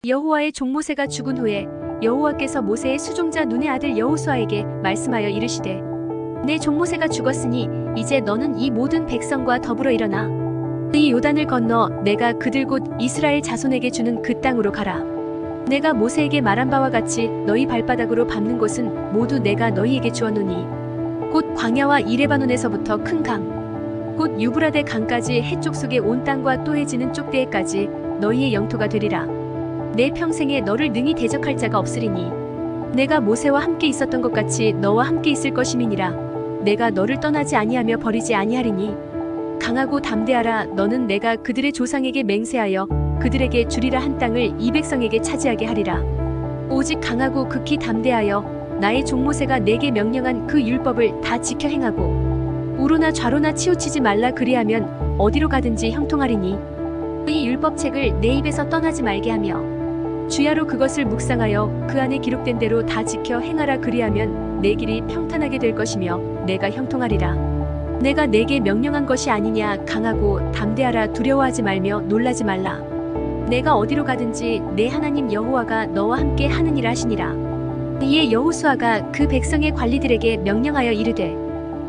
여호와의 종 모세가 죽은 후에 여호와께서 모세의 수종자 눈의 아들 여호수아에게 말씀하여 이르시되 내 종 모세가 죽었으니 이제 너는 이 모든 백성과 더불어 일어나 이 요단을 건너 내가 그들 곧 이스라엘 자손에게 주는 그 땅으로 가라. 내가 모세에게 말한 바와 같이 너희 발바닥으로 밟는 곳은 모두 내가 너희에게 주었노니 곧 광야와 이 레바논에서부터 큰 강 곧 유브라데 강까지 해쪽 속의 온 땅과 또 해지는 쪽대에까지 너희의 영토가 되리라. 내 평생에 너를 능히 대적할 자가 없으리니 내가 모세와 함께 있었던 것 같이 너와 함께 있을 것임이니라. 내가 너를 떠나지 아니하며 버리지 아니하리니 강하고 담대하라. 너는 내가 그들의 조상에게 맹세하여 그들에게 주리라 한 땅을 이 백성에게 차지하게 하리라. 오직 강하고 극히 담대하여 나의 종 모세가 내게 명령한 그 율법을 다 지켜 행하고 우로나 좌로나 치우치지 말라. 그리하면 어디로 가든지 형통하리니 이 율법책을 내 입에서 떠나지 말게 하며 주야로 그것을 묵상하여 그 안에 기록된 대로 다 지켜 행하라. 그리하면 내 길이 평탄하게 될 것이며 내가 형통하리라. 내가 내게 명령한 것이 아니냐. 강하고 담대하라. 두려워하지 말며 놀라지 말라. 내가 어디로 가든지 내 하나님 여호와가 너와 함께 하느니라 하시니라. 이에 여호수아가 그 백성의 관리들에게 명령하여 이르되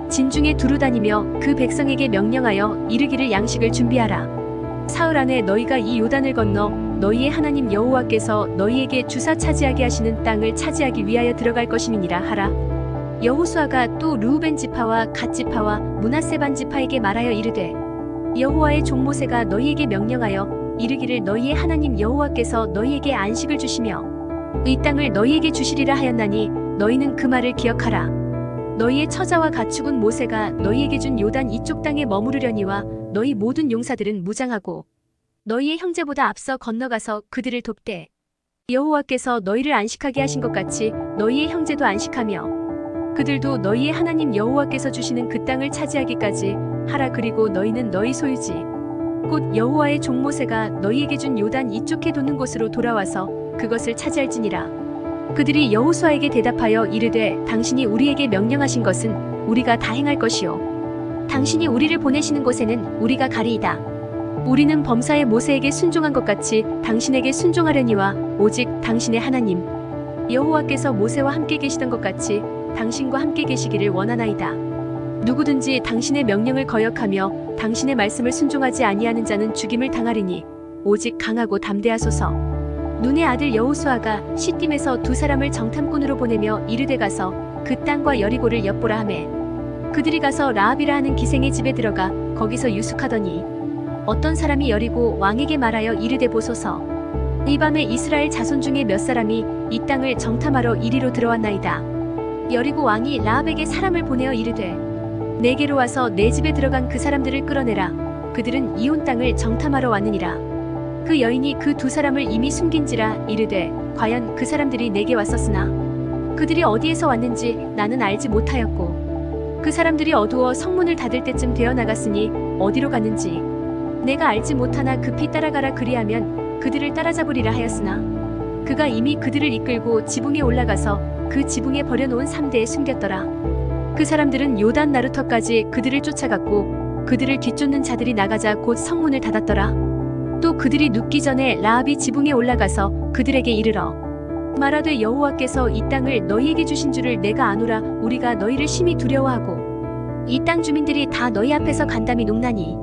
진중에 두루 다니며 그 백성에게 명령하여 이르기를 양식을 준비하라. 사흘 안에 너희가 이 요단을 건너 너희의 하나님 여호와께서 너희에게 주사 차지하게 하시는 땅을 차지하기 위하여 들어갈 것임이니라 하라. 여호수아가 또 르우벤 지파와 갓 지파와 므낫세 반 지파에게 말하여 이르되 여호와의 종 모세가 너희에게 명령하여 이르기를 너희의 하나님 여호와께서 너희에게 안식을 주시며 이 땅을 너희에게 주시리라 하였나니 너희는 그 말을 기억하라. 너희의 처자와 가축은 모세가 너희에게 준 요단 이쪽 땅에 머무르려니와 너희 모든 용사들은 무장하고 너희의 형제보다 앞서 건너가서 그들을 돕되 여호와께서 너희를 안식하게 하신 것 같이 너희의 형제도 안식하며 그들도 너희의 하나님 여호와께서 주시는 그 땅을 차지하기까지 하라. 그리고 너희는 너희 소유지 곧 여호와의 종 모세가 너희에게 준 요단 이쪽에 돋는 곳으로 돌아와서 그것을 차지할지니라. 그들이 여호수아에게 대답하여 이르되 당신이 우리에게 명령하신 것은 우리가 다 행할 것이요 당신이 우리를 보내시는 곳에는 우리가 가리이다. 우리는 범사의 모세에게 순종한 것 같이 당신에게 순종하려니와 오직 당신의 하나님 여호와께서 모세와 함께 계시던 것 같이 당신과 함께 계시기를 원하나이다. 누구든지 당신의 명령을 거역하며 당신의 말씀을 순종하지 아니하는 자는 죽임을 당하리니 오직 강하고 담대하소서. 눈의 아들 여호수아가 시딤에서 두 사람을 정탐꾼으로 보내며 이르되 가서 그 땅과 여리고를 엿보라 하매 그들이 가서 라합이라 하는 기생의 집에 들어가 거기서 유숙하더니 어떤 사람이 여리고 왕에게 말하여 이르되 보소서 이 밤에 이스라엘 자손 중에 몇 사람이 이 땅을 정탐하러 이리로 들어왔나이다. 여리고 왕이 라합에게 사람을 보내어 이르되 내게로 와서 내 집에 들어간 그 사람들을 끌어내라. 그들은 이혼 땅을 정탐하러 왔느니라. 그 여인이 그 두 사람을 이미 숨긴지라 이르되 과연 그 사람들이 내게 왔었으나 그들이 어디에서 왔는지 나는 알지 못하였고 그 사람들이 어두워 성문을 닫을 때쯤 되어 나갔으니 어디로 갔는지 내가 알지 못하나 급히 따라가라. 그리하면 그들을 따라잡으리라 하였으나 그가 이미 그들을 이끌고 지붕에 올라가서 그 지붕에 버려놓은 삼대에 숨겼더라. 그 사람들은 요단 나루터까지 그들을 쫓아갔고 그들을 뒤쫓는 자들이 나가자 곧 성문을 닫았더라. 또 그들이 눕기 전에 라합이 지붕에 올라가서 그들에게 이르러 말하되 여호와께서 이 땅을 너희에게 주신 줄을 내가 아노라. 우리가 너희를 심히 두려워하고 이 땅 주민들이 다 너희 앞에서 간담이 농나니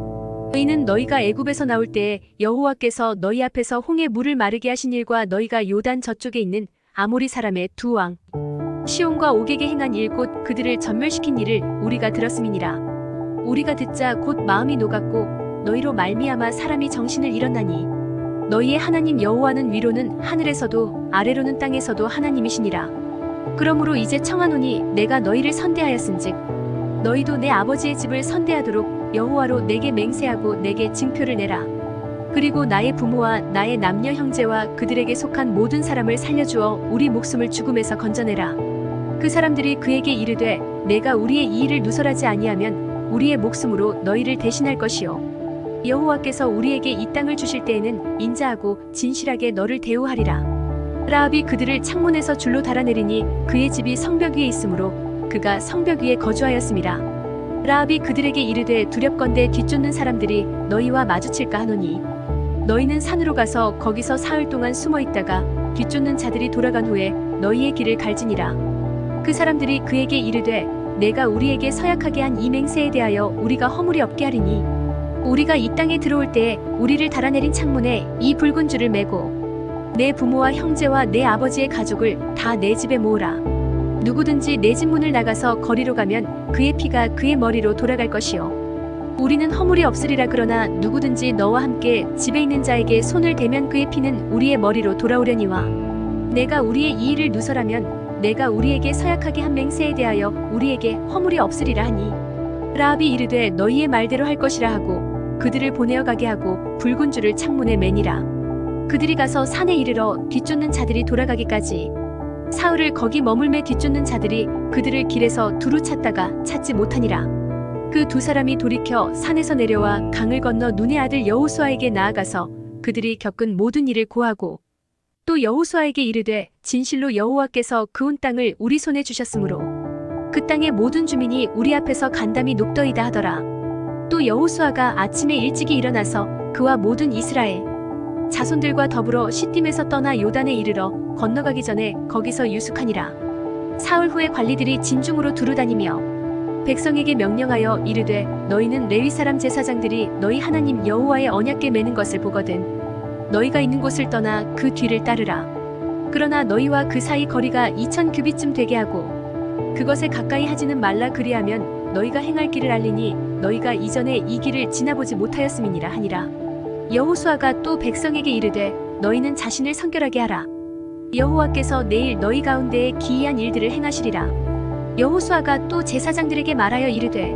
너희는 너희가 애굽에서 나올 때에 여호와께서 너희 앞에서 홍해 물을 마르게 하신 일과 너희가 요단 저쪽에 있는 아모리 사람의 두 왕 시온과 옥에게 행한 일 곧 그들을 전멸시킨 일을 우리가 들었음이니라. 우리가 듣자 곧 마음이 녹았고 너희로 말미암아 사람이 정신을 잃었나니 너희의 하나님 여호와는 위로는 하늘에서도 아래로는 땅에서도 하나님이시니라. 그러므로 이제 청하노니 내가 너희를 선대하였은즉 너희도 내 아버지의 집을 선대하도록 여호와로 내게 맹세하고 내게 징표를 내라. 그리고 나의 부모와 나의 남녀 형제와 그들에게 속한 모든 사람을 살려주어 우리 목숨을 죽음에서 건져내라. 그 사람들이 그에게 이르되 내가 우리의 이 일을 누설하지 아니하면 우리의 목숨으로 너희를 대신할 것이요 여호와께서 우리에게 이 땅을 주실 때에는 인자하고 진실하게 너를 대우하리라. 라합이 그들을 창문에서 줄로 달아내리니 그의 집이 성벽 위에 있으므로 그가 성벽 위에 거주하였음이라. 라합이 그들에게 이르되 두렵건대 뒤쫓는 사람들이 너희와 마주칠까 하노니 너희는 산으로 가서 거기서 사흘 동안 숨어 있다가 뒤쫓는 자들이 돌아간 후에 너희의 길을 갈지니라. 그 사람들이 그에게 이르되 내가 우리에게 서약하게 한 이 맹세에 대하여 우리가 허물이 없게 하리니 우리가 이 땅에 들어올 때에 우리를 달아내린 창문에 이 붉은 줄을 매고 내 부모와 형제와 내 아버지의 가족을 다 내 집에 모으라. 누구든지 내 집 문을 나가서 거리로 가면 그의 피가 그의 머리로 돌아갈 것이요 우리는 허물이 없으리라. 그러나 누구든지 너와 함께 집에 있는 자에게 손을 대면 그의 피는 우리의 머리로 돌아오려니와 내가 우리의 이 일을 누설하면 내가 우리에게 서약하게 한 맹세에 대하여 우리에게 허물이 없으리라 하니 라합이 이르되 너희의 말대로 할 것이라 하고 그들을 보내어 가게 하고 붉은 줄을 창문에 매니라. 그들이 가서 산에 이르러 뒤쫓는 자들이 돌아가기까지 사흘을 거기 머물매 뒤쫓는 자들이 그들을 길에서 두루 찾다가 찾지 못하니라. 그 두 사람이 돌이켜 산에서 내려와 강을 건너 눈의 아들 여호수아에게 나아가서 그들이 겪은 모든 일을 고하고 또 여호수아에게 이르되 진실로 여호와께서 그 온 땅을 우리 손에 주셨으므로 그 땅의 모든 주민이 우리 앞에서 간담이 녹더이다 하더라. 또 여호수아가 아침에 일찍이 일어나서 그와 모든 이스라엘 자손들과 더불어 시딤에서 떠나 요단에 이르러 건너가기 전에 거기서 유숙하니라. 사흘 후에 관리들이 진중으로 두루다니며 백성에게 명령하여 이르되 너희는 레위 사람 제사장들이 너희 하나님 여호와의 언약궤 매는 것을 보거든 너희가 있는 곳을 떠나 그 뒤를 따르라. 그러나 너희와 그 사이 거리가 2000 규빗쯤 되게 하고 그것에 가까이 하지는 말라. 그리하면 너희가 행할 길을 알리니 너희가 이전에 이 길을 지나보지 못하였음이니라 하니라. 여호수아가 또 백성에게 이르되 너희는 자신을 성결하게 하라. 여호와께서 내일 너희 가운데에 기이한 일들을 행하시리라. 여호수아가 또 제사장들에게 말하여 이르되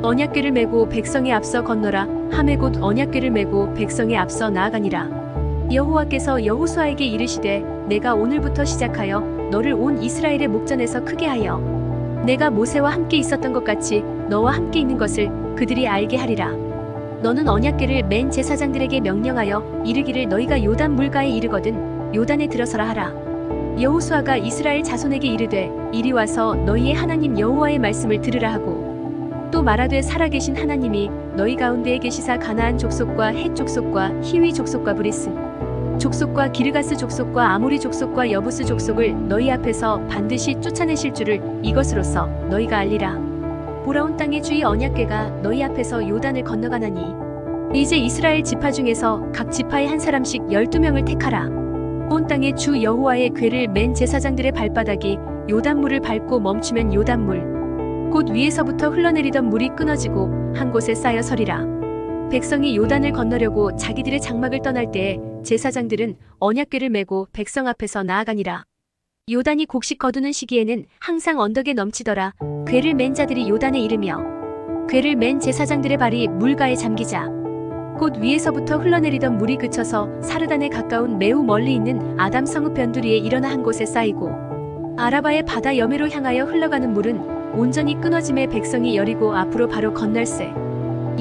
언약궤를 메고 백성에 앞서 건너라 하매 곧 언약궤를 메고 백성에 앞서 나아가니라. 여호와께서 여호수아에게 이르시되 내가 오늘부터 시작하여 너를 온 이스라엘의 목전에서 크게 하여 내가 모세와 함께 있었던 것 같이 너와 함께 있는 것을 그들이 알게 하리라. 너는 언약궤를 맨 제사장들에게 명령하여 이르기를 너희가 요단 물가에 이르거든 요단에 들어서라 하라. 여호수아가 이스라엘 자손에게 이르되 이리 와서 너희의 하나님 여호와의 말씀을 들으라 하고 또 말하되 살아계신 하나님이 너희 가운데에 계시사 가나안 족속과 헷 족속과 히위 족속과 브리스 족속과 기르가스 족속과 아모리 족속과 여부스 족속을 너희 앞에서 반드시 쫓아내실 줄을 이것으로써 너희가 알리라. 보라온 땅의 주의 언약궤가 너희 앞에서 요단을 건너가나니 이제 이스라엘 지파 중에서 각 지파에 한 사람씩 12명을 택하라. 온 땅의 주 여호와의 궤를 맨 제사장들의 발바닥이 요단물을 밟고 멈추면 요단물 곧 위에서부터 흘러내리던 물이 끊어지고 한 곳에 쌓여 서리라. 백성이 요단을 건너려고 자기들의 장막을 떠날 때에 제사장들은 언약궤를 메고 백성 앞에서 나아가니라. 요단이 곡식 거두는 시기에는 항상 언덕에 넘치더라. 궤를 맨 자들이 요단에 이르며 궤를 맨 제사장들의 발이 물가에 잠기자 곧 위에서부터 흘러내리던 물이 그쳐서 사르단에 가까운 매우 멀리 있는 아담 성읍 변두리에 일어나 한 곳에 쌓이고 아라바의 바다 여매로 향하여 흘러가는 물은 온전히 끊어짐에 백성이 여리고 앞으로 바로 건널세.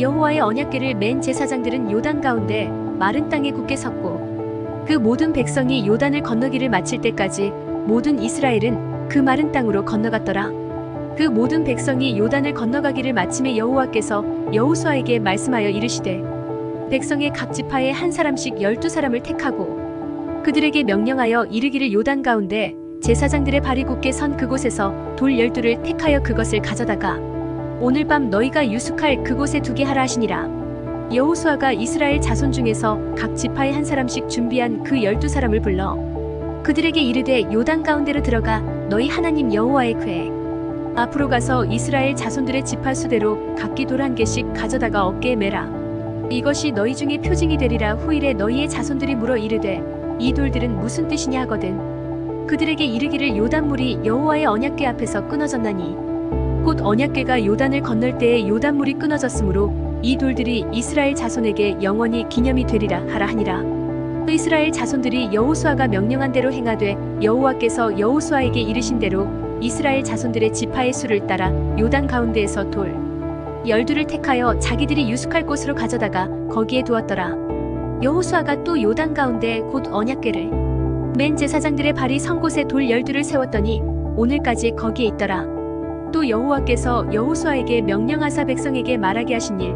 여호와의 언약궤를 맨 제사장들은 요단 가운데 마른 땅에 굳게 섰고 그 모든 백성이 요단을 건너기를 마칠 때까지 모든 이스라엘은 그 마른 땅으로 건너갔더라. 그 모든 백성이 요단을 건너가기를 마침에 여호와께서 여호수아에게 말씀하여 이르시되 백성의 각 지파에 한 사람씩 12사람을 택하고 그들에게 명령하여 이르기를 요단 가운데 제사장들의 발이 굳게 선 그곳에서 돌 12를 택하여 그것을 가져다가 오늘 밤 너희가 유숙할 그곳에 두게 하라 하시니라. 여호수아가 이스라엘 자손 중에서 각 지파에 한 사람씩 준비한 그 12사람을 불러 그들에게 이르되 요단 가운데로 들어가 너희 하나님 여호와의 궤 앞으로 가서 이스라엘 자손들의 지파 수대로 각기 돌 1개씩 가져다가 어깨에 매라. 이것이 너희 중에 표징이 되리라. 후일에 너희의 자손들이 물어 이르되 이 돌들은 무슨 뜻이냐 하거든 그들에게 이르기를 요단물이 여호와의 언약궤 앞에서 끊어졌나니 곧 언약궤가 요단을 건널 때에 요단물이 끊어졌으므로 이 돌들이 이스라엘 자손에게 영원히 기념이 되리라 하라 하니라. 이스라엘 자손들이 여호수아가 명령한 대로 행하되 여호와께서 여호수아에게 이르신 대로 이스라엘 자손들의 지파의 수를 따라 요단 가운데에서 돌 12를 택하여 자기들이 유숙할 곳으로 가져다가 거기에 두었더라. 여호수아가 또 요단 가운데 곧 언약궤를 맨 제사장들의 발이 선 곳에 돌 12를 세웠더니 오늘까지 거기에 있더라. 또 여호와께서 여호수아에게 명령하사 백성에게 말하게 하신 일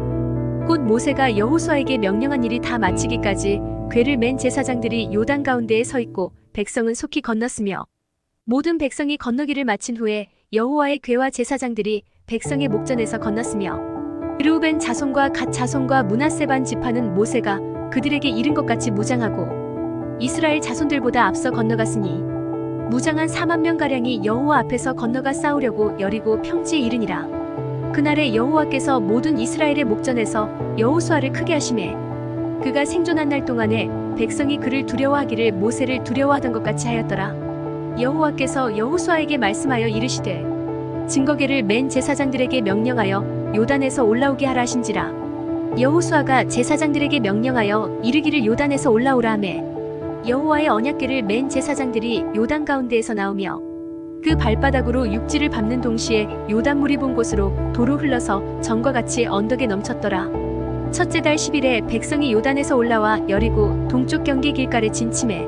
곧 모세가 여호수아에게 명령한 일이 다 마치기까지 궤를 맨 제사장들이 요단 가운데에 서 있고 백성은 속히 건넜으며 모든 백성이 건너기를 마친 후에 여호와의 궤와 제사장들이 백성의 목전에서 건넜으며 르우벤 자손과 갓 자손과 므낫세 반 지파는 모세가 그들에게 이른 것 같이 무장하고 이스라엘 자손들보다 앞서 건너갔으니 무장한 4만 명가량이 여호와 앞에서 건너가 싸우려고 여리고 평지에 이르니라. 그날에 여호와께서 모든 이스라엘의 목전에서 여호수아를 크게 하심에 그가 생존한 날 동안에 백성이 그를 두려워하기를 모세를 두려워하던 것 같이 하였더라. 여호와께서 여호수아에게 말씀하여 이르시되 증거궤를 맨 제사장들에게 명령하여 요단에서 올라오게 하라 하신지라. 여호수아가 제사장들에게 명령하여 이르기를 요단에서 올라오라 하매 여호와의 언약궤를 맨 제사장들이 요단 가운데에서 나오며 그 발바닥으로 육지를 밟는 동시에 요단물이 본 곳으로 도로 흘러서 전과 같이 언덕에 넘쳤더라. 첫째 달 10일에 백성이 요단에서 올라와 여리고 동쪽 경계 길가에 진침해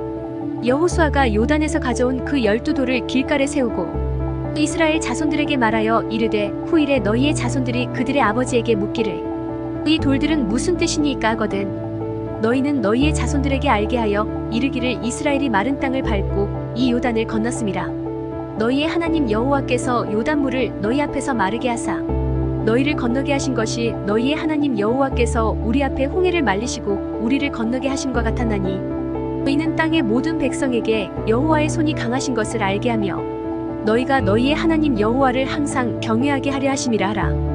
여호수아가 요단에서 가져온 그 12돌을 길가에 세우고 이스라엘 자손들에게 말하여 이르되 후일에 너희의 자손들이 그들의 아버지에게 묻기를 이 돌들은 무슨 뜻이니까 하거든 너희는 너희의 자손들에게 알게 하여 이르기를 이스라엘이 마른 땅을 밟고 이 요단을 건넜음이라. 너희의 하나님 여호와께서 요단물을 너희 앞에서 마르게 하사 너희를 건너게 하신 것이 너희의 하나님 여호와께서 우리 앞에 홍해를 말리시고 우리를 건너게 하심과 같았나니 너희는 땅의 모든 백성에게 여호와의 손이 강하신 것을 알게 하며 너희가 너희의 하나님 여호와를 항상 경외하게 하려 하심이라 하라.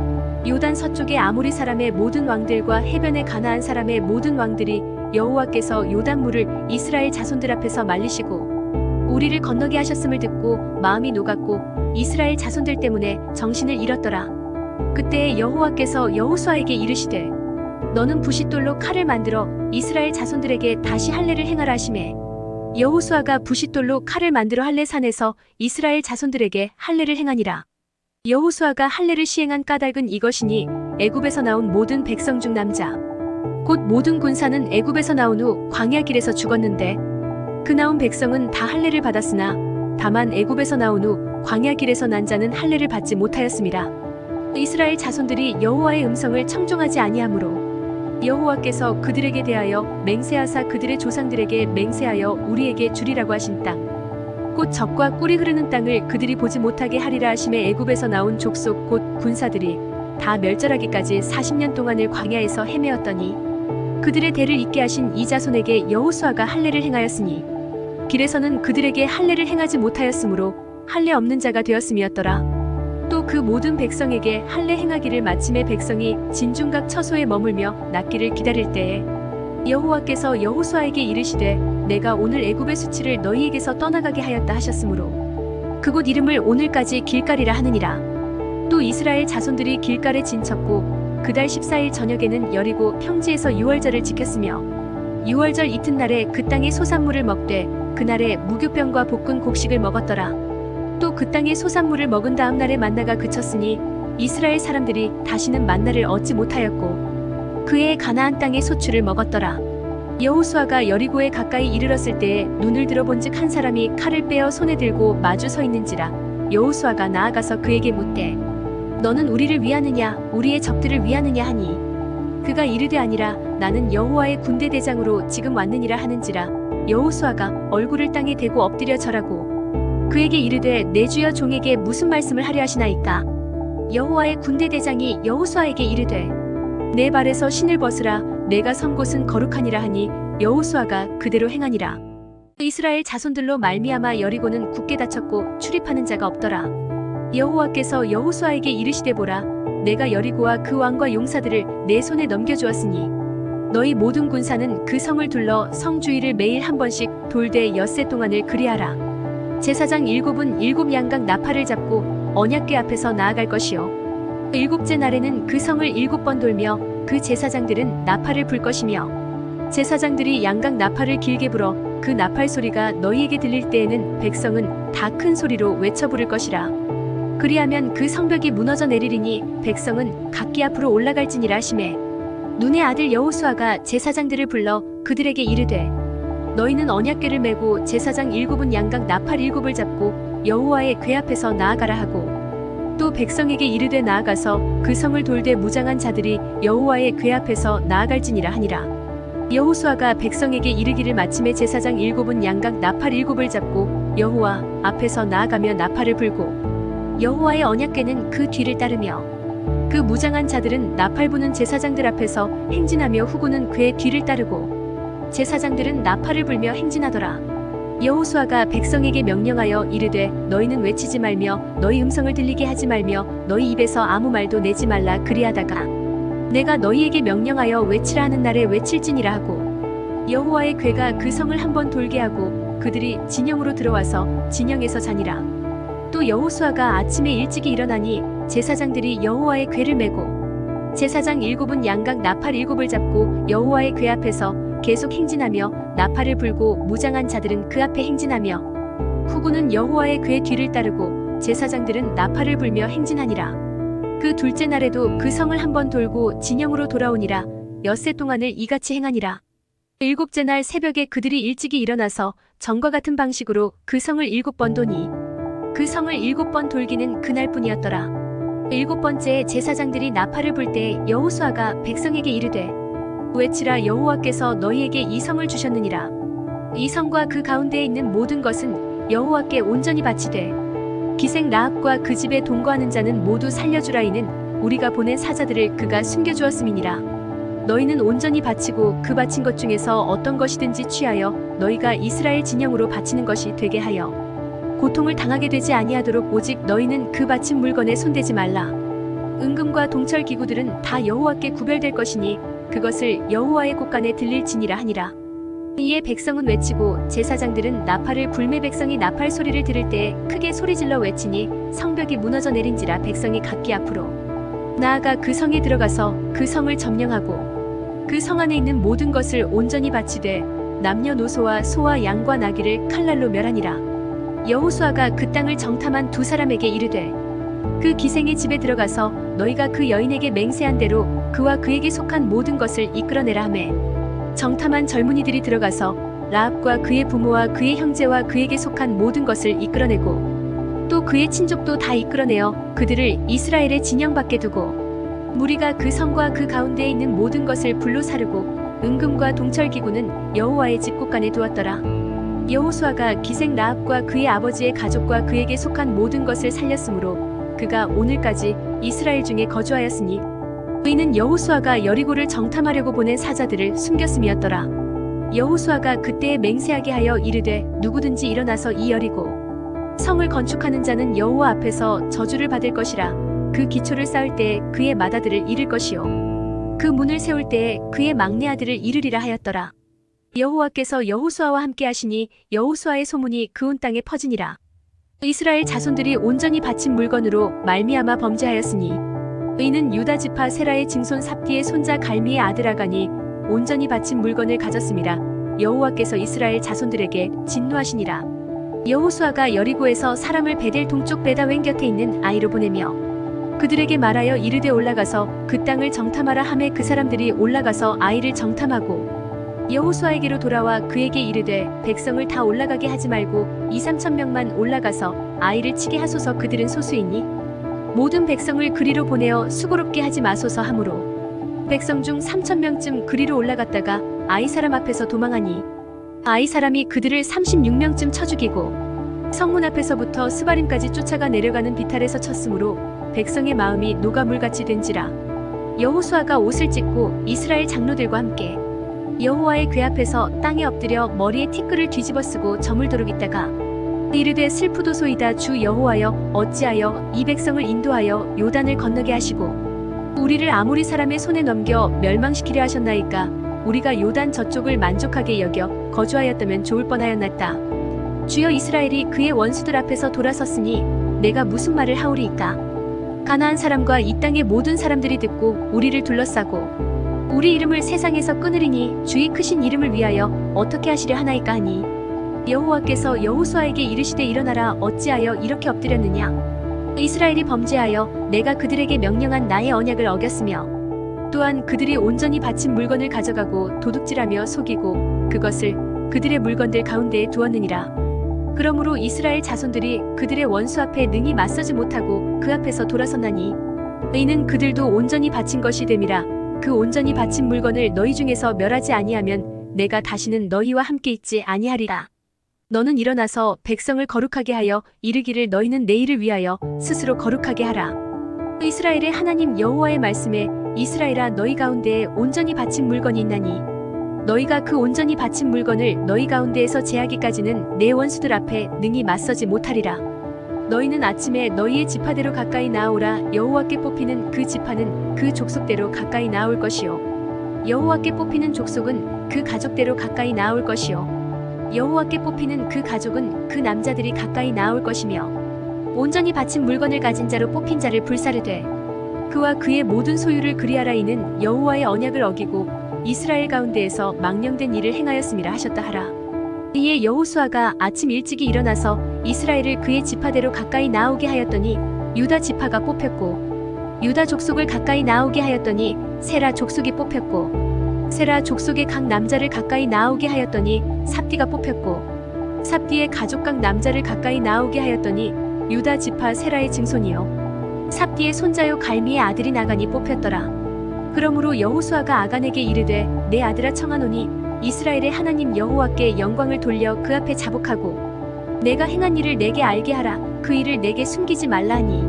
요단 서쪽의 아모리 사람의 모든 왕들과 해변의 가나안 사람의 모든 왕들이 여호와께서 요단물을 이스라엘 자손들 앞에서 말리시고 우리를 건너게 하셨음을 듣고 마음이 녹았고 이스라엘 자손들 때문에 정신을 잃었더라. 그때 여호와께서 여호수아에게 이르시되 너는 부싯돌로 칼을 만들어 이스라엘 자손들에게 다시 할례를 행하라 하시매 여호수아가 부싯돌로 칼을 만들어 할례 산에서 이스라엘 자손들에게 할례를 행하니라. 여호수아가 할례를 시행한 까닭은 이것이니 애굽에서 나온 모든 백성 중 남자 곧 모든 군사는 애굽에서 나온 후 광야 길에서 죽었는데 그 나온 백성은 다 할례를 받았으나 다만 애굽에서 나온 후 광야 길에서 난 자는 할례를 받지 못하였음이라. 이스라엘 자손들이 여호와의 음성을 청종하지 아니하므로 여호와께서 그들에게 대하여 맹세하사 그들의 조상들에게 맹세하여 우리에게 주리라고 하신 땅 곧 젖과 꿀이 흐르는 땅을 그들이 보지 못하게 하리라 하심에 애굽에서 나온 족속 곧 군사들이 다 멸절하기까지 40년 동안을 광야에서 헤매었더니 그들의 대를 잇게 하신 이 자손에게 여호수아가 할례를 행하였으니 길에서는 그들에게 할례를 행하지 못하였으므로 할례 없는 자가 되었음이었더라. 또 그 모든 백성에게 할례 행하기를 마침에 백성이 진중각 처소에 머물며 낫기를 기다릴 때에 여호와께서 여호수아에게 이르시되 내가 오늘 애굽의 수치를 너희에게서 떠나가게 하였다 하셨으므로 그곳 이름을 오늘까지 길갈이라 하느니라. 또 이스라엘 자손들이 길갈에 진쳤고 그달 14일 저녁에는 여리고 평지에서 유월절을 지켰으며 유월절 이튿날에 그 땅의 소산물을 먹되 그날에 무교병과 볶은 곡식을 먹었더라. 또 그 땅의 소산물을 먹은 다음 날에 만나가 그쳤으니 이스라엘 사람들이 다시는 만나를 얻지 못하였고 그의 가나안 땅의 소출을 먹었더라. 여호수아가 여리고에 가까이 이르렀을 때에 눈을 들어본즉 한 사람이 칼을 빼어 손에 들고 마주 서 있는지라. 여호수아가 나아가서 그에게 묻되 너는 우리를 위하느냐 우리의 적들을 위하느냐 하니 그가 이르되 아니라 나는 여호와의 군대 대장으로 지금 왔느니라 하는지라. 여호수아가 얼굴을 땅에 대고 엎드려 절하고 그에게 이르되 내 주여 종에게 무슨 말씀을 하려 하시나이까. 여호와의 군대 대장이 여호수아에게 이르되 내 발에서 신을 벗으라 내가 선 곳은 거룩하니라 하니 여호수아가 그대로 행하니라. 이스라엘 자손들로 말미암아 여리고는 굳게 닫혔고 출입하는 자가 없더라. 여호와께서 여호수아에게 이르시되 보라 내가 여리고와 그 왕과 용사들을 내 손에 넘겨주었으니 너희 모든 군사는 그 성을 둘러 성 주위를 매일 한 번씩 돌되 엿새 동안을 그리하라. 제사장 7은 7 양각 나팔을 잡고 언약궤 앞에서 나아갈 것이요 일곱째 날에는 그 성을 7번 돌며 그 제사장들은 나팔을 불 것이며 제사장들이 양각 나팔을 길게 불어 그 나팔 소리가 너희에게 들릴 때에는 백성은 다 큰 소리로 외쳐 부를 것이라. 그리하면 그 성벽이 무너져 내리리니 백성은 각기 앞으로 올라갈지니라 하시매 눈의 아들 여호수아가 제사장들을 불러 그들에게 이르되 너희는 언약궤를 메고 제사장 7은 양각 나팔 7을 잡고 여호와의 궤 앞에서 나아가라 하고 또 백성에게 이르되 나아가서 그 성을 돌되 무장한 자들이 여호와의 궤 앞에서 나아갈지니라 하니라. 여호수아가 백성에게 이르기를 마침에 제사장 7은 양각 나팔 7을 잡고 여호와 앞에서 나아가며 나팔을 불고 여호와의 언약궤는 그 뒤를 따르며 그 무장한 자들은 나팔 부는 제사장들 앞에서 행진하며 후군은 궤 뒤를 따르고 제사장들은 나팔을 불며 행진하더라. 여호수아가 백성에게 명령하여 이르되 너희는 외치지 말며 너희 음성을 들리게 하지 말며 너희 입에서 아무 말도 내지 말라. 그리하다가 내가 너희에게 명령하여 외치라 하는 날에 외칠지니라 하고 여호와의 궤가 그 성을 한번 돌게 하고 그들이 진영으로 들어와서 진영에서 자니라. 또 여호수아가 아침에 일찍이 일어나니 제사장들이 여호와의 궤를 메고 제사장 7은 양각 나팔 7을 잡고 여호와의 궤 앞에서 계속 행진하며 나팔을 불고 무장한 자들은 그 앞에 행진하며 후군은 여호와의 궤 뒤를 따르고 제사장들은 나팔을 불며 행진하니라. 그 둘째 날에도 그 성을 한번 돌고 진영으로 돌아오니라. 엿새 동안을 이같이 행하니라. 7째 날 새벽에 그들이 일찍이 일어나서 전과 같은 방식으로 그 성을 7번 도니 그 성을 7번 돌기는 그날뿐이었더라. 7번째에 제사장들이 나팔을 불 때 여호수아가 백성에게 이르되 외치라. 여호와께서 너희에게 이 성을 주셨느니라. 이 성과 그 가운데에 있는 모든 것은 여호와께 온전히 바치되 기생 라합과 그 집에 동거하는 자는 모두 살려주라. 이는 우리가 보낸 사자들을 그가 숨겨주었음이니라. 너희는 온전히 바치고 그 바친 것 중에서 어떤 것이든지 취하여 너희가 이스라엘 진영으로 바치는 것이 되게 하여 고통을 당하게 되지 아니하도록 오직 너희는 그 바친 물건에 손대지 말라. 은금과 동철 기구들은 다 여호와께 구별될 것이니 그것을 여호와의 곳간에 들릴지니라 하니라. 이에 백성은 외치고 제사장들은 나팔을 불매 백성이 나팔 소리를 들을 때 크게 소리질러 외치니 성벽이 무너져 내린지라. 백성이 각기 앞으로 나아가 그 성에 들어가서 그 성을 점령하고 그 성 안에 있는 모든 것을 온전히 바치되 남녀노소와 소와 양과 나귀를 칼날로 멸하니라. 여호수아가 그 땅을 정탐한 두 사람에게 이르되 그 기생의 집에 들어가서 너희가 그 여인에게 맹세한 대로 그와 그에게 속한 모든 것을 이끌어내라 하매 정탐한 젊은이들이 들어가서 라합과 그의 부모와 그의 형제와 그에게 속한 모든 것을 이끌어내고 또 그의 친족도 다 이끌어내어 그들을 이스라엘의 진영 밖에 두고 무리가 그 성과 그 가운데에 있는 모든 것을 불로 사르고 은금과 동철 기구는 여호와의 집 곳간에 두었더라. 여호수아가 기생 라합과 그의 아버지의 가족과 그에게 속한 모든 것을 살렸으므로 그가 오늘까지 이스라엘 중에 거주하였으니 이는 여호수아가 여리고를 정탐하려고 보낸 사자들을 숨겼음이었더라. 여호수아가 그때에 맹세하게 하여 이르되 누구든지 일어나서 이 여리고 성을 건축하는 자는 여호와 앞에서 저주를 받을 것이라. 그 기초를 쌓을 때에 그의 맏아들을 잃을 것이요 그 문을 세울 때에 그의 막내 아들을 잃으리라 하였더라. 여호와께서 여호수아와 함께 하시니 여호수아의 소문이 그 온 땅에 퍼지니라. 이스라엘 자손들이 온전히 바친 물건으로 말미암아 범죄하였으니 이는 유다 지파 세라의 증손 삽디의 손자 갈미의 아들 아간이 온전히 바친 물건을 가졌음이라. 여호와께서 이스라엘 자손들에게 진노하시니라. 여호수아가 여리고에서 사람을 베델 동쪽 베다웬 곁에 있는 아이로 보내며 그들에게 말하여 이르되 올라가서 그 땅을 정탐하라 하매 그 사람들이 올라가서 아이를 정탐하고 여호수아에게로 돌아와 그에게 이르되 백성을 다 올라가게 하지 말고 2~3천 명만 올라가서 아이를 치게 하소서. 그들은 소수이니 모든 백성을 그리로 보내어 수고롭게 하지 마소서 하므로 백성 중 3천 명쯤 그리로 올라갔다가 아이 사람 앞에서 도망하니 아이 사람이 그들을 36명쯤 쳐 죽이고 성문 앞에서부터 스바림까지 쫓아가 내려가는 비탈에서 쳤으므로 백성의 마음이 녹아 물같이 된지라. 여호수아가 옷을 찢고 이스라엘 장로들과 함께 여호와의 궤 앞에서 땅에 엎드려 머리에 티끌을 뒤집어 쓰고 저물도록 있다가 이르되 슬프도소이다. 주 여호와여 어찌하여 이 백성을 인도하여 요단을 건너게 하시고 우리를 아모리 사람의 손에 넘겨 멸망시키려 하셨나이까. 우리가 요단 저쪽을 만족하게 여겨 거주하였다면 좋을 뻔하였나이다. 주여 이스라엘이 그의 원수들 앞에서 돌아섰으니 내가 무슨 말을 하오리이까. 가나안 사람과 이 땅의 모든 사람들이 듣고 우리를 둘러싸고 우리 이름을 세상에서 끊으리니 주의 크신 이름을 위하여 어떻게 하시려 하나이까 하니 여호와께서 여호수아에게 이르시되 일어나라. 어찌하여 이렇게 엎드렸느냐. 이스라엘이 범죄하여 내가 그들에게 명령한 나의 언약을 어겼으며 또한 그들이 온전히 바친 물건을 가져가고 도둑질하며 속이고 그것을 그들의 물건들 가운데에 두었느니라. 그러므로 이스라엘 자손들이 그들의 원수 앞에 능히 맞서지 못하고 그 앞에서 돌아섰나니 이는 그들도 온전히 바친 것이 됨이라. 그 온전히 바친 물건을 너희 중에서 멸하지 아니하면 내가 다시는 너희와 함께 있지 아니하리라. 너는 일어나서 백성을 거룩하게 하여 이르기를 너희는 내일을 위하여 스스로 거룩하게 하라. 이스라엘의 하나님 여호와의 말씀에 이스라엘아 너희 가운데에 온전히 바친 물건이 있나니 너희가 그 온전히 바친 물건을 너희 가운데에서 제하기까지는 내 원수들 앞에 능히 맞서지 못하리라. 너희는 아침에 너희의 지파대로 가까이 나아오라. 여호와께 뽑히는 그 지파는 그 족속대로 가까이 나아올 것이요 여호와께 뽑히는 족속은 그 가족대로 가까이 나아올 것이요 여호와께 뽑히는 그 가족은 그 남자들이 가까이 나아올 것이며 온전히 바친 물건을 가진 자로 뽑힌 자를 불사르되 그와 그의 모든 소유를 그리하라. 이는 여호와의 언약을 어기고 이스라엘 가운데에서 망령된 일을 행하였음이라 하셨다 하라. 이에 여호수아가 아침 일찍이 일어나서 이스라엘을 그의 지파대로 가까이 나오게 하였더니 유다 지파가 뽑혔고 유다 족속을 가까이 나오게 하였더니 세라 족속이 뽑혔고 세라 족속의 각 남자를 가까이 나오게 하였더니 삽디가 뽑혔고 삽디의 가족 각 남자를 가까이 나오게 하였더니 유다 지파 세라의 증손이요 삽디의 손자요 갈미의 아들이 나간이 뽑혔더라. 그러므로 여호수아가 아간에게 이르되 내 아들아 청하노니 이스라엘의 하나님 여호와께 영광을 돌려 그 앞에 자복하고 내가 행한 일을 내게 알게 하라. 그 일을 내게 숨기지 말라 하니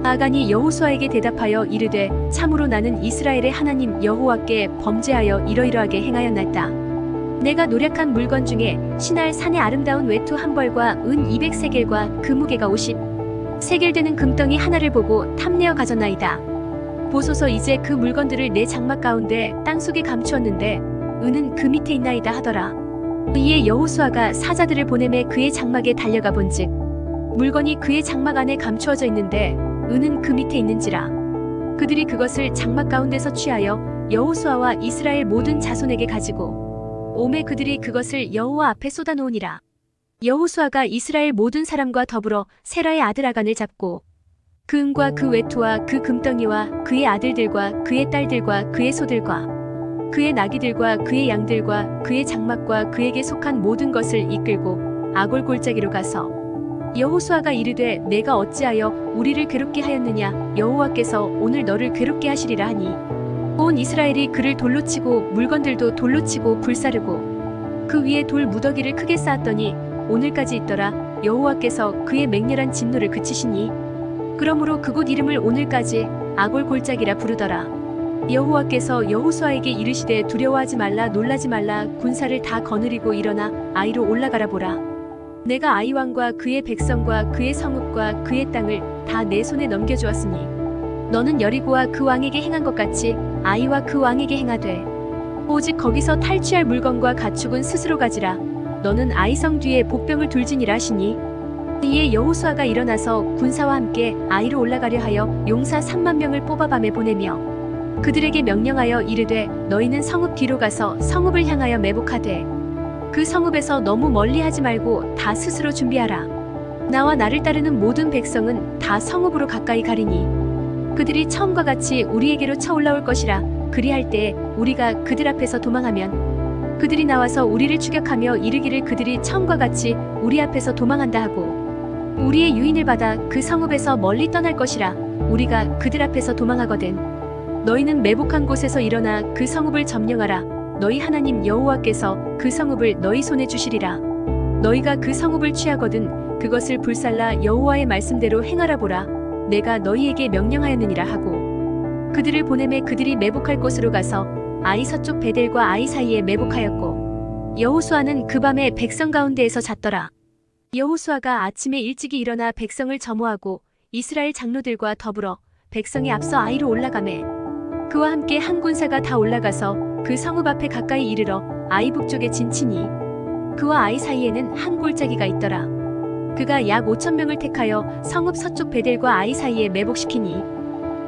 아간이 여호수아에게 대답하여 이르되 참으로 나는 이스라엘의 하나님 여호와께 범죄하여 이러이러하게 행하였나이다. 내가 노력한 물건 중에 신할 산의 아름다운 외투 한 벌과 은 200세겔과 그 무게가 50세겔 되는 금덩이 하나를 보고 탐내어 가졌나이다. 보소서 이제 그 물건들을 내 장막 가운데 땅속에 감추었는데 은은 그 밑에 있나이다 하더라. 이에 여호수아가 사자들을 보내매 그의 장막에 달려가 본즉 물건이 그의 장막 안에 감추어져 있는데 은은 그 밑에 있는지라. 그들이 그것을 장막 가운데서 취하여 여호수아와 이스라엘 모든 자손에게 가지고 오매 그들이 그것을 여호와 앞에 쏟아놓으니라. 여호수아가 이스라엘 모든 사람과 더불어 세라의 아들 아간을 잡고 그 은과 그 외투와 그 금덩이와 그의 아들들과 그의 딸들과 그의 소들과 그의 나귀들과 그의 양들과 그의 장막과 그에게 속한 모든 것을 이끌고 아골 골짜기로 가서 여호수아가 이르되 내가 어찌하여 우리를 괴롭게 하였느냐. 여호와께서 오늘 너를 괴롭게 하시리라 하니 온 이스라엘이 그를 돌로 치고 물건들도 돌로 치고 불사르고 그 위에 돌 무더기를 크게 쌓았더니 오늘까지 있더라. 여호와께서 그의 맹렬한 진노를 그치시니 그러므로 그곳 이름을 오늘까지 아골 골짜기라 부르더라. 여호와께서 여호수아에게 이르시되 두려워하지 말라 놀라지 말라. 군사를 다 거느리고 일어나 아이로 올라가라 보라. 내가 아이 왕과 그의 백성과 그의 성읍과 그의 땅을 다 내 손에 넘겨주었으니 너는 여리고와 그 왕에게 행한 것 같이 아이와 그 왕에게 행하되 오직 거기서 탈취할 물건과 가축은 스스로 가지라. 너는 아이성 뒤에 복병을 둘지니라 하시니 이에 여호수아가 일어나서 군사와 함께 아이로 올라가려 하여 용사 3만 명을 뽑아 밤에 보내며 그들에게 명령하여 이르되 너희는 성읍 뒤로 가서 성읍을 향하여 매복하되 그 성읍에서 너무 멀리 하지 말고 다 스스로 준비하라. 나와 나를 따르는 모든 백성은 다 성읍으로 가까이 가리니 그들이 처음과 같이 우리에게로 쳐올라올 것이라. 그리할 때 우리가 그들 앞에서 도망하면 그들이 나와서 우리를 추격하며 이르기를 그들이 처음과 같이 우리 앞에서 도망한다 하고 우리의 유인을 받아 그 성읍에서 멀리 떠날 것이라. 우리가 그들 앞에서 도망하거든 너희는 매복한 곳에서 일어나 그 성읍을 점령하라. 너희 하나님 여호와께서 그 성읍을 너희 손에 주시리라. 너희가 그 성읍을 취하거든 그것을 불살라 여호와의 말씀대로 행하라 보라. 내가 너희에게 명령하였느니라 하고 그들을 보내매 그들이 매복할 곳으로 가서 아이 서쪽 베델과 아이 사이에 매복하였고 여호수아는 그 밤에 백성 가운데에서 잤더라. 여호수아가 아침에 일찍이 일어나 백성을 점호하고 이스라엘 장로들과 더불어 백성이 앞서 아이로 올라가매 그와 함께 한 군사가 다 올라가서 그 성읍 앞에 가까이 이르러 아이 북쪽에 진치니 그와 아이 사이에는 한 골짜기가 있더라. 그가 약 5,000명을 택하여 성읍 서쪽 베델과 아이 사이에 매복시키니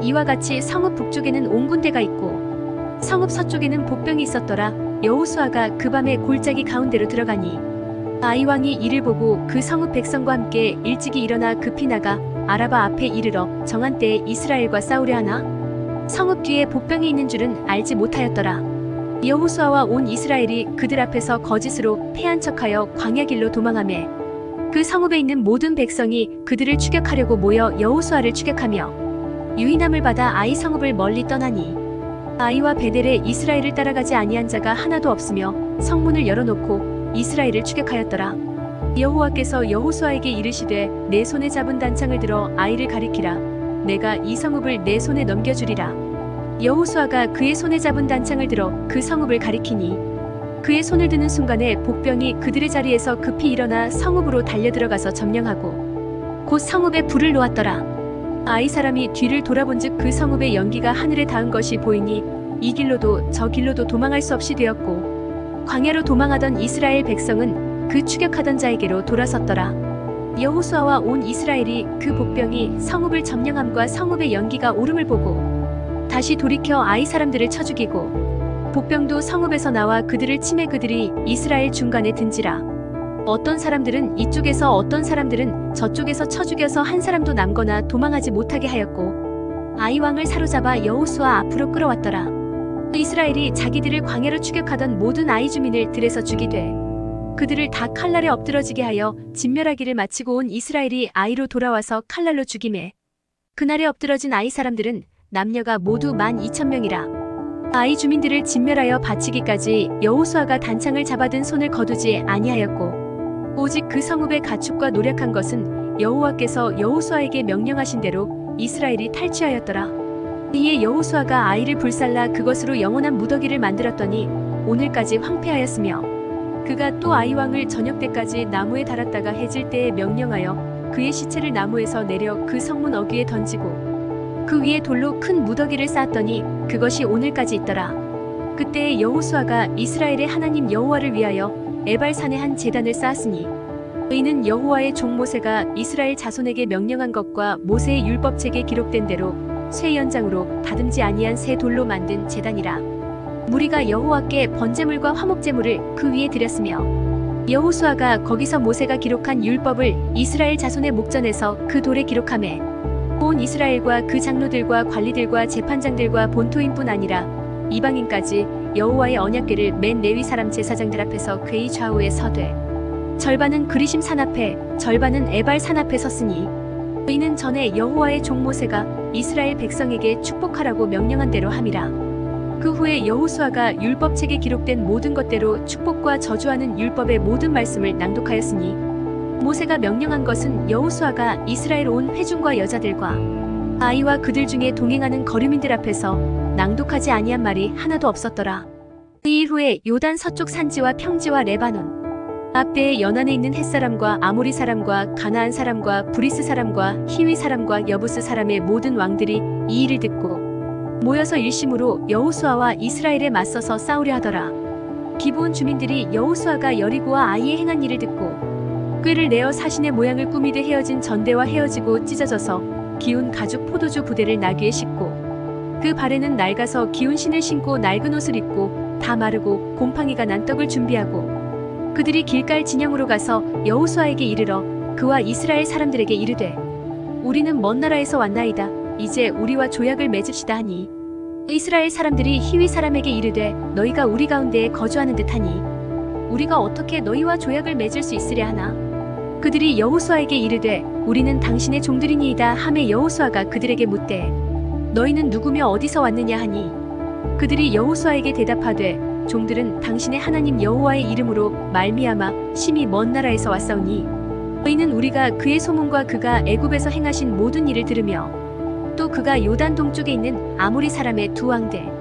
이와 같이 성읍 북쪽에는 온 군대가 있고 성읍 서쪽에는 복병이 있었더라. 여호수아가 그 밤에 골짜기 가운데로 들어가니 아이 왕이 이를 보고 그 성읍 백성과 함께 일찍이 일어나 급히 나가 아라바 앞에 이르러 정한 때에 이스라엘과 싸우려 하나 성읍 뒤에 복병이 있는 줄은 알지 못하였더라. 여호수아와 온 이스라엘이 그들 앞에서 거짓으로 패한 척하여 광야 길로 도망하매 그 성읍에 있는 모든 백성이 그들을 추격하려고 모여 여호수아를 추격하며 유인함을 받아 아이 성읍을 멀리 떠나니 아이와 베델에 이스라엘을 따라가지 아니한 자가 하나도 없으며 성문을 열어놓고 이스라엘을 추격하였더라. 여호와께서 여호수아에게 이르시되 내 손에 잡은 단창을 들어 아이를 가리키라. 내가 이 성읍을 내 손에 넘겨주리라. 여호수아가 그의 손에 잡은 단창을 들어 그 성읍을 가리키니 그의 손을 드는 순간에 복병이 그들의 자리에서 급히 일어나 성읍으로 달려들어가서 점령하고 곧 성읍에 불을 놓았더라. 아이 사람이 뒤를 돌아본즉 그 성읍의 연기가 하늘에 닿은 것이 보이니 이 길로도 저 길로도 도망할 수 없이 되었고 광야로 도망하던 이스라엘 백성은 그 추격하던 자에게로 돌아섰더라. 여호수아와 온 이스라엘이 그 복병이 성읍을 점령함과 성읍의 연기가 오름을 보고 다시 돌이켜 아이 사람들을 쳐 죽이고 복병도 성읍에서 나와 그들을 치매 그들이 이스라엘 중간에 든지라. 어떤 사람들은 이쪽에서 어떤 사람들은 저쪽에서 쳐 죽여서 한 사람도 남거나 도망하지 못하게 하였고 아이 왕을 사로잡아 여호수아 앞으로 끌어왔더라. 이스라엘이 자기들을 광야로 추격하던 모든 아이 주민을 들에서 죽이되 그들을 다 칼날에 엎드러지게 하여 진멸하기를 마치고 온 이스라엘이 아이로 돌아와서 칼날로 죽이매 그날에 엎드러진 아이 사람들은 남녀가 모두 12,000명이라. 아이 주민들을 진멸하여 바치기까지 여호수아가 단창을 잡아든 손을 거두지 아니하였고 오직 그 성읍의 가축과 노력한 것은 여호와께서 여호수아에게 명령하신 대로 이스라엘이 탈취하였더라. 이에 여호수아가 아이를 불살라 그것으로 영원한 무더기를 만들었더니 오늘까지 황폐하였으며 그가 또 아이 왕을 저녁 때까지 나무에 달았다가 해질 때에 명령하여 그의 시체를 나무에서 내려 그 성문 어귀에 던지고 그 위에 돌로 큰 무더기를 쌓았더니 그것이 오늘까지 있더라. 그때 여호수아가 이스라엘의 하나님 여호와를 위하여 에발산에 한 제단을 쌓았으니 이는 여호와의 종 모세가 이스라엘 자손에게 명령한 것과 모세의 율법책에 기록된 대로 쇠 연장으로 다듬지 아니한 새 돌로 만든 제단이라. 무리가 여호와께 번제물과 화목제물을 그 위에 드렸으며 여호수아가 거기서 모세가 기록한 율법을 이스라엘 자손의 목전에서 그 돌에 기록하매 온 이스라엘과 그 장로들과 관리들과 재판장들과 본토인뿐 아니라 이방인까지 여호와의 언약궤를 맨 레위 사람 제사장들 앞에서 궤의 좌우에 서되 절반은 그리심 산 앞에 절반은 에발 산 앞에 섰으니 이는 전에 여호와의 종 모세가 이스라엘 백성에게 축복하라고 명령한 대로 함이라. 그 후에 여호수아가 율법책에 기록된 모든 것대로 축복과 저주하는 율법의 모든 말씀을 낭독하였으니 모세가 명령한 것은 여호수아가 이스라엘 온 회중과 여자들과 아이와 그들 중에 동행하는 거류민들 앞에서 낭독하지 아니한 말이 하나도 없었더라. 이 후에 요단 서쪽 산지와 평지와 레바논 앞대에 연안에 있는 햇사람과 아모리 사람과 가나안 사람과 브리스 사람과 히위 사람과 여부스 사람의 모든 왕들이 이 일을 듣고 모여서 일심으로 여호수아와 이스라엘에 맞서서 싸우려 하더라. 기브온 주민들이 여호수아가 여리고와 아이에 행한 일을 듣고 꾀를 내어 사신의 모양을 꾸미듯 헤어진 전대와 헤어지고 찢어져서 기운 가죽 포도주 부대를 나귀에 싣고 그 발에는 낡아서 기운 신을 신고 낡은 옷을 입고 다 마르고 곰팡이가 난 떡을 준비하고 그들이 길갈 진영으로 가서 여호수아에게 이르러 그와 이스라엘 사람들에게 이르되 우리는 먼 나라에서 왔나이다. 이제 우리와 조약을 맺읍시다 하니 이스라엘 사람들이 히위 사람에게 이르되 너희가 우리 가운데에 거주하는 듯하니 우리가 어떻게 너희와 조약을 맺을 수 있으랴 하나. 그들이 여호수아에게 이르되 우리는 당신의 종들이니이다 하매 여호수아가 그들에게 묻되 너희는 누구며 어디서 왔느냐 하니 그들이 여호수아에게 대답하되 종들은 당신의 하나님 여호와의 이름으로 말미암아 심히 먼 나라에서 왔사오니 너희는 우리가 그의 소문과 그가 애굽에서 행하신 모든 일을 들으며 또 그가 요단 동쪽에 있는 아모리 사람의 두 왕대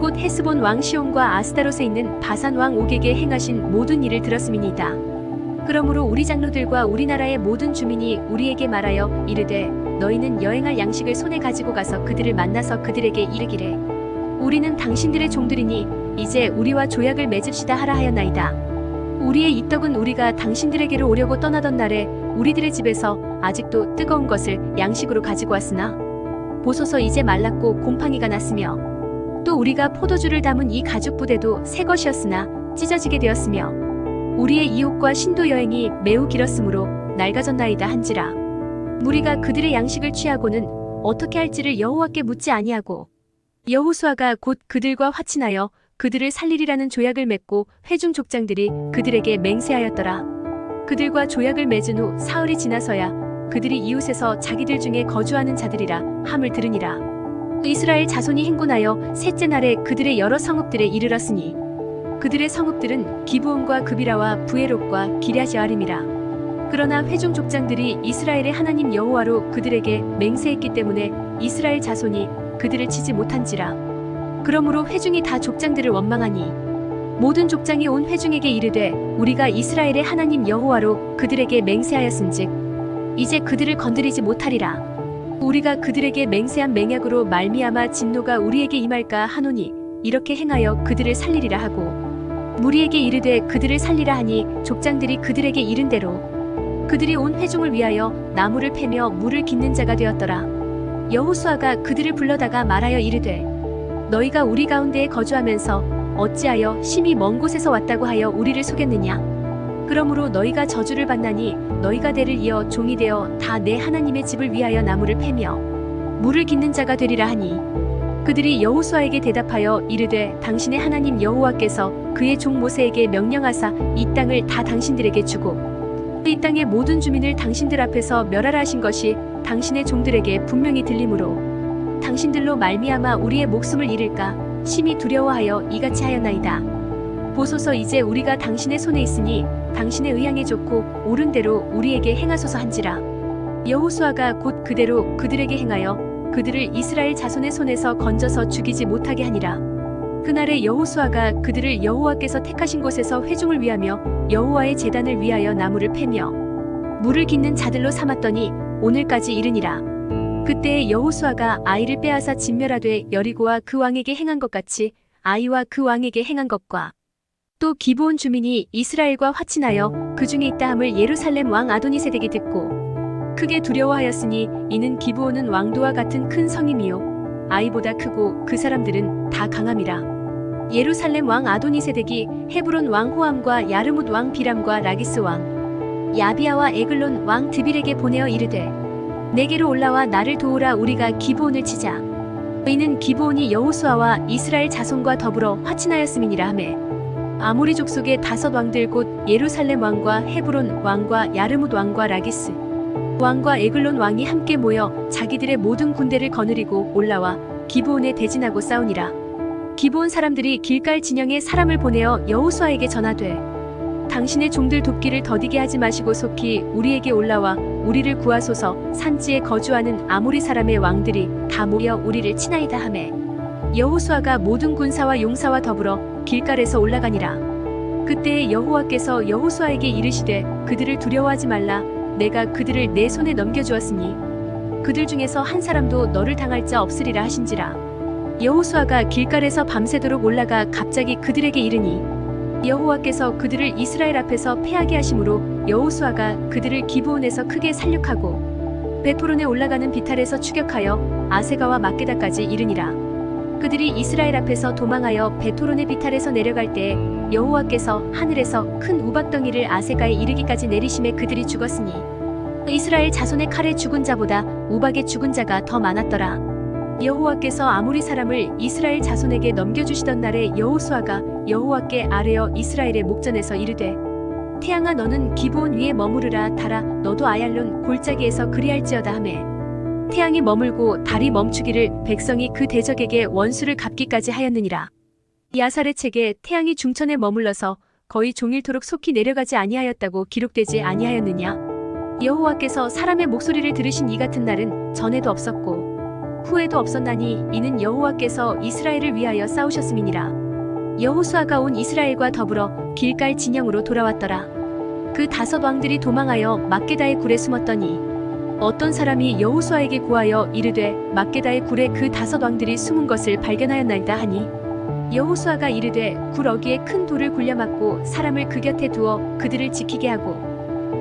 곧 헤스본 왕 시온과 아스다롯에 있는 바산 왕 옥에게 행하신 모든 일을 들었음이니이다. 그러므로 우리 장로들과 우리나라의 모든 주민이 우리에게 말하여 이르되 너희는 여행할 양식을 손에 가지고 가서 그들을 만나서 그들에게 이르기를 우리는 당신들의 종들이니 이제 우리와 조약을 맺읍시다 하라 하였나이다. 우리의 이 떡은 우리가 당신들에게로 오려고 떠나던 날에 우리들의 집에서 아직도 뜨거운 것을 양식으로 가지고 왔으나 보소서 이제 말랐고 곰팡이가 났으며 또 우리가 포도주를 담은 이 가죽 부대도 새 것이었으나 찢어지게 되었으며 우리의 이웃과 신도 여행이 매우 길었으므로 낡아졌나이다 한지라. 무리가 그들의 양식을 취하고는 어떻게 할지를 여호와께 묻지 아니하고 여호수아가 곧 그들과 화친하여 그들을 살리리라는 조약을 맺고 회중 족장들이 그들에게 맹세하였더라. 그들과 조약을 맺은 후 사흘이 지나서야 그들이 이웃에서 자기들 중에 거주하는 자들이라 함을 들으니라. 이스라엘 자손이 행군하여 셋째 날에 그들의 여러 성읍들에 이르렀으니 그들의 성읍들은 기브온과 그비라와 부에롯과 기랴지아림이라. 그러나 회중 족장들이 이스라엘의 하나님 여호와로 그들에게 맹세했기 때문에 이스라엘 자손이 그들을 치지 못한지라. 그러므로 회중이 다 족장들을 원망하니 모든 족장이 온 회중에게 이르되 우리가 이스라엘의 하나님 여호와로 그들에게 맹세하였은즉 이제 그들을 건드리지 못하리라. 우리가 그들에게 맹세한 맹약으로 말미암아 진노가 우리에게 임할까 하노니 이렇게 행하여 그들을 살리리라 하고 무리에게 이르되 그들을 살리라 하니 족장들이 그들에게 이른 대로 그들이 온 회중을 위하여 나무를 패며 물을 깃는 자가 되었더라. 여호수아가 그들을 불러다가 말하여 이르되 너희가 우리 가운데에 거주하면서 어찌하여 심히 먼 곳에서 왔다고 하여 우리를 속였느냐. 그러므로 너희가 저주를 받나니 너희가 대를 이어 종이 되어 다 내 하나님의 집을 위하여 나무를 패며 물을 깃는 자가 되리라 하니 그들이 여호수아에게 대답하여 이르되 당신의 하나님 여호와께서 그의 종 모세에게 명령하사 이 땅을 다 당신들에게 주고 이 땅의 모든 주민을 당신들 앞에서 멸하라 하신 것이 당신의 종들에게 분명히 들리므로 당신들로 말미암아 우리의 목숨을 잃을까 심히 두려워하여 이같이 하였나이다. 보소서 이제 우리가 당신의 손에 있으니 당신의 의향에 좋고 옳은 대로 우리에게 행하소서 한지라. 여호수아가 곧 그대로 그들에게 행하여 그들을 이스라엘 자손의 손에서 건져서 죽이지 못하게 하니라. 그날에 여호수아가 그들을 여호와께서 택하신 곳에서 회중을 위하며 여호와의 제단을 위하여 나무를 패며 물을 깃는 자들로 삼았더니 오늘까지 이르니라. 그때에 여호수아가 아이를 빼앗아 진멸하되 여리고와 그 왕에게 행한 것 같이 아이와 그 왕에게 행한 것과 또 기브온 주민이 이스라엘과 화친하여 그 중에 있다함을 예루살렘 왕 아도니세덱이 듣고 크게 두려워하였으니 이는 기브온은 왕도와 같은 큰 성임이요 아이보다 크고 그 사람들은 다 강함이라. 예루살렘 왕 아도니세덱이 헤브론 왕 호암과 야르뭇 왕 비람과 라기스 왕 야비아와 에글론 왕 드빌에게 보내어 이르되 내게로 올라와 나를 도우라. 우리가 기브온을 치자. 이는 기브온이 여호수아와 이스라엘 자손과 더불어 화친하였음이니라 하매 아모리 족속의 5 왕들 곧 예루살렘 왕과 헤브론 왕과 야르뭇 왕과 라기스 왕과 에글론 왕이 함께 모여 자기들의 모든 군대를 거느리고 올라와 기브온에 대진하고 싸우니라. 기브온 사람들이 길갈 진영에 사람을 보내어 여호수아에게 전하되 당신의 종들 돕기를 더디게 하지 마시고 속히 우리에게 올라와 우리를 구하소서. 산지에 거주하는 아모리 사람의 왕들이 다 모여 우리를 치나이다 하매 여호수아가 모든 군사와 용사와 더불어 길갈에서 올라가니라. 그때에 여호와께서 여호수아에게 이르시되 그들을 두려워하지 말라. 내가 그들을 내 손에 넘겨주었으니 그들 중에서 한 사람도 너를 당할 자 없으리라 하신지라. 여호수아가 길갈에서 밤새도록 올라가 갑자기 그들에게 이르니 여호와께서 그들을 이스라엘 앞에서 패하게 하심으로 여호수아가 그들을 기브온에서 크게 살육하고 베토론에 올라가는 비탈에서 추격하여 아세가와 막게다까지 이르니라. 그들이 이스라엘 앞에서 도망하여 베토론의 비탈에서 내려갈 때에 여호와께서 하늘에서 큰 우박덩이를 아세가에 이르기까지 내리심에 그들이 죽었으니 이스라엘 자손의 칼에 죽은 자보다 우박에 죽은 자가 더 많았더라. 여호와께서 아모리 사람을 이스라엘 자손에게 넘겨주시던 날에 여호수아가 여호와께 아뢰어 이스라엘의 목전에서 이르되 태양아 너는 기브온 위에 머무르라. 달아 너도 아얄론 골짜기에서 그리할지어다 하매 태양이 머물고 달이 멈추기를 백성이 그 대적에게 원수를 갚기까지 하였느니라. 야살의 책에 태양이 중천에 머물러서 거의 종일토록 속히 내려가지 아니하였다고 기록되지 아니하였느냐. 여호와께서 사람의 목소리를 들으신 이 같은 날은 전에도 없었고 후에도 없었나니 이는 여호와께서 이스라엘을 위하여 싸우셨음이니라. 여호수아가 온 이스라엘과 더불어 길갈 진영으로 돌아왔더라. 그 5 왕들이 도망하여 막게다의 굴에 숨었더니 어떤 사람이 여호수아에게 고하여 이르되 막게다의 굴에 그 5 왕들이 숨은 것을 발견하였나이다 하니 여호수아가 이르되 굴 어귀에 큰 돌을 굴려막고 사람을 그 곁에 두어 그들을 지키게 하고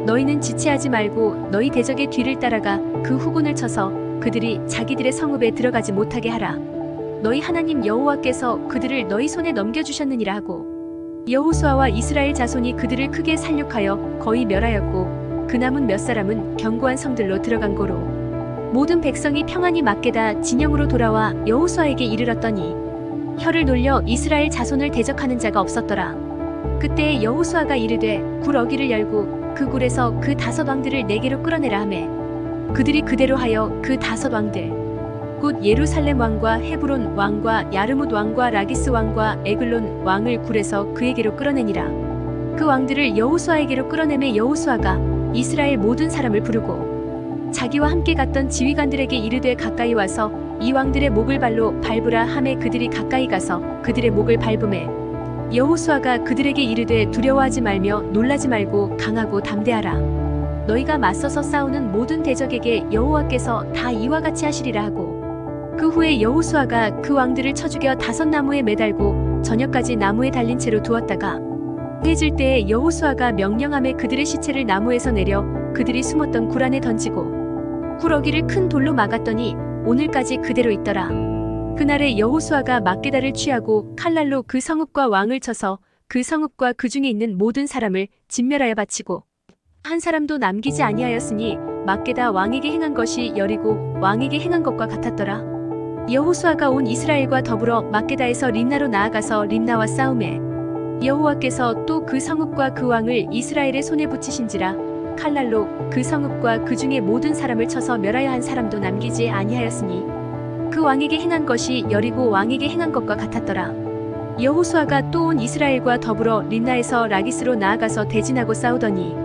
너희는 지체하지 말고 너희 대적의 뒤를 따라가 그 후군을 쳐서 그들이 자기들의 성읍에 들어가지 못하게 하라. 너희 하나님 여호와께서 그들을 너희 손에 넘겨주셨느니라 하고 여호수아와 이스라엘 자손이 그들을 크게 살육하여 거의 멸하였고 그 남은 몇 사람은 견고한 성들로 들어간 고로 모든 백성이 평안히 막게다 진영으로 돌아와 여호수아에게 이르렀더니 혀를 놀려 이스라엘 자손을 대적하는 자가 없었더라. 그때 여호수아가 이르되 굴 어귀를 열고 그 굴에서 그 5 왕들을 내게로 끌어내라 하매 그들이 그대로 하여 그 5 왕들 곧 예루살렘 왕과 헤브론 왕과 야르뭇 왕과 라기스 왕과 에글론 왕을 굴에서 그에게로 끌어내니라. 그 왕들을 여호수아에게로 끌어내매 여호수아가 이스라엘 모든 사람을 부르고 자기와 함께 갔던 지휘관들에게 이르되 가까이 와서 이 왕들의 목을 발로 밟으라 하매 그들이 가까이 가서 그들의 목을 밟으매 여호수아가 그들에게 이르되 두려워하지 말며 놀라지 말고 강하고 담대하라. 너희가 맞서서 싸우는 모든 대적에게 여호와께서 다 이와 같이 하시리라 하고 그 후에 여호수아가 그 왕들을 쳐 죽여 5 나무에 매달고 저녁까지 나무에 달린 채로 두었다가 해질 때에 여호수아가 명령하매 그들의 시체를 나무에서 내려 그들이 숨었던 굴 안에 던지고 구러기를 큰 돌로 막았더니 오늘까지 그대로 있더라. 그날에 여호수아가 막게다를 취하고 칼날로 그 성읍과 왕을 쳐서 그 성읍과 그 중에 있는 모든 사람을 진멸하여 바치고 한 사람도 남기지 아니하였으니 막게다 왕에게 행한 것이 여리고 왕에게 행한 것과 같았더라. 여호수아가 온 이스라엘과 더불어 막게다에서 림나로 나아가서 림나와 싸우매 여호와께서 또 그 성읍과 그 왕을 이스라엘의 손에 붙이신지라 칼날로 그 성읍과 그 중에 모든 사람을 쳐서 멸하여 한 사람도 남기지 아니하였으니 그 왕에게 행한 것이 여리고 왕에게 행한 것과 같았더라. 여호수아가 또 온 이스라엘과 더불어 림나에서 라기스로 나아가서 대진하고 싸우더니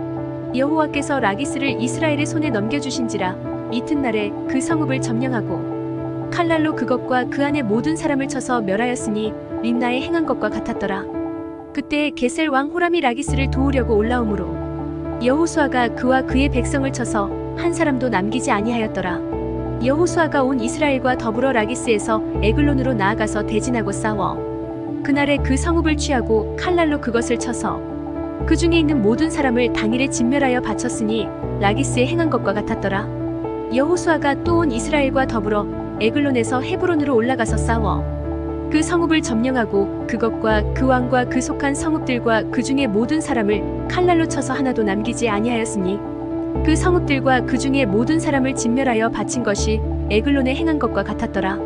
여호와께서 라기스를 이스라엘의 손에 넘겨주신지라 이튿날에 그 성읍을 점령하고 칼날로 그것과 그 안에 모든 사람을 쳐서 멸하였으니 림나에 행한 것과 같았더라. 그때 게셀 왕 호람이 라기스를 도우려고 올라오므로 여호수아가 그와 그의 백성을 쳐서 한 사람도 남기지 아니하였더라. 여호수아가 온 이스라엘과 더불어 라기스에서 에글론으로 나아가서 대진하고 싸워 그날에 그 성읍을 취하고 칼날로 그것을 쳐서 그 중에 있는 모든 사람을 당일에 진멸하여 바쳤으니 라기스에 행한 것과 같았더라. 여호수아가 또 온 이스라엘과 더불어 에글론에서 헤브론으로 올라가서 싸워 그 성읍을 점령하고 그것과 그 왕과 그 속한 성읍들과 그 중에 모든 사람을 칼날로 쳐서 하나도 남기지 아니하였으니 그 성읍들과 그 중에 모든 사람을 진멸하여 바친 것이 에글론에 행한 것과 같았더라.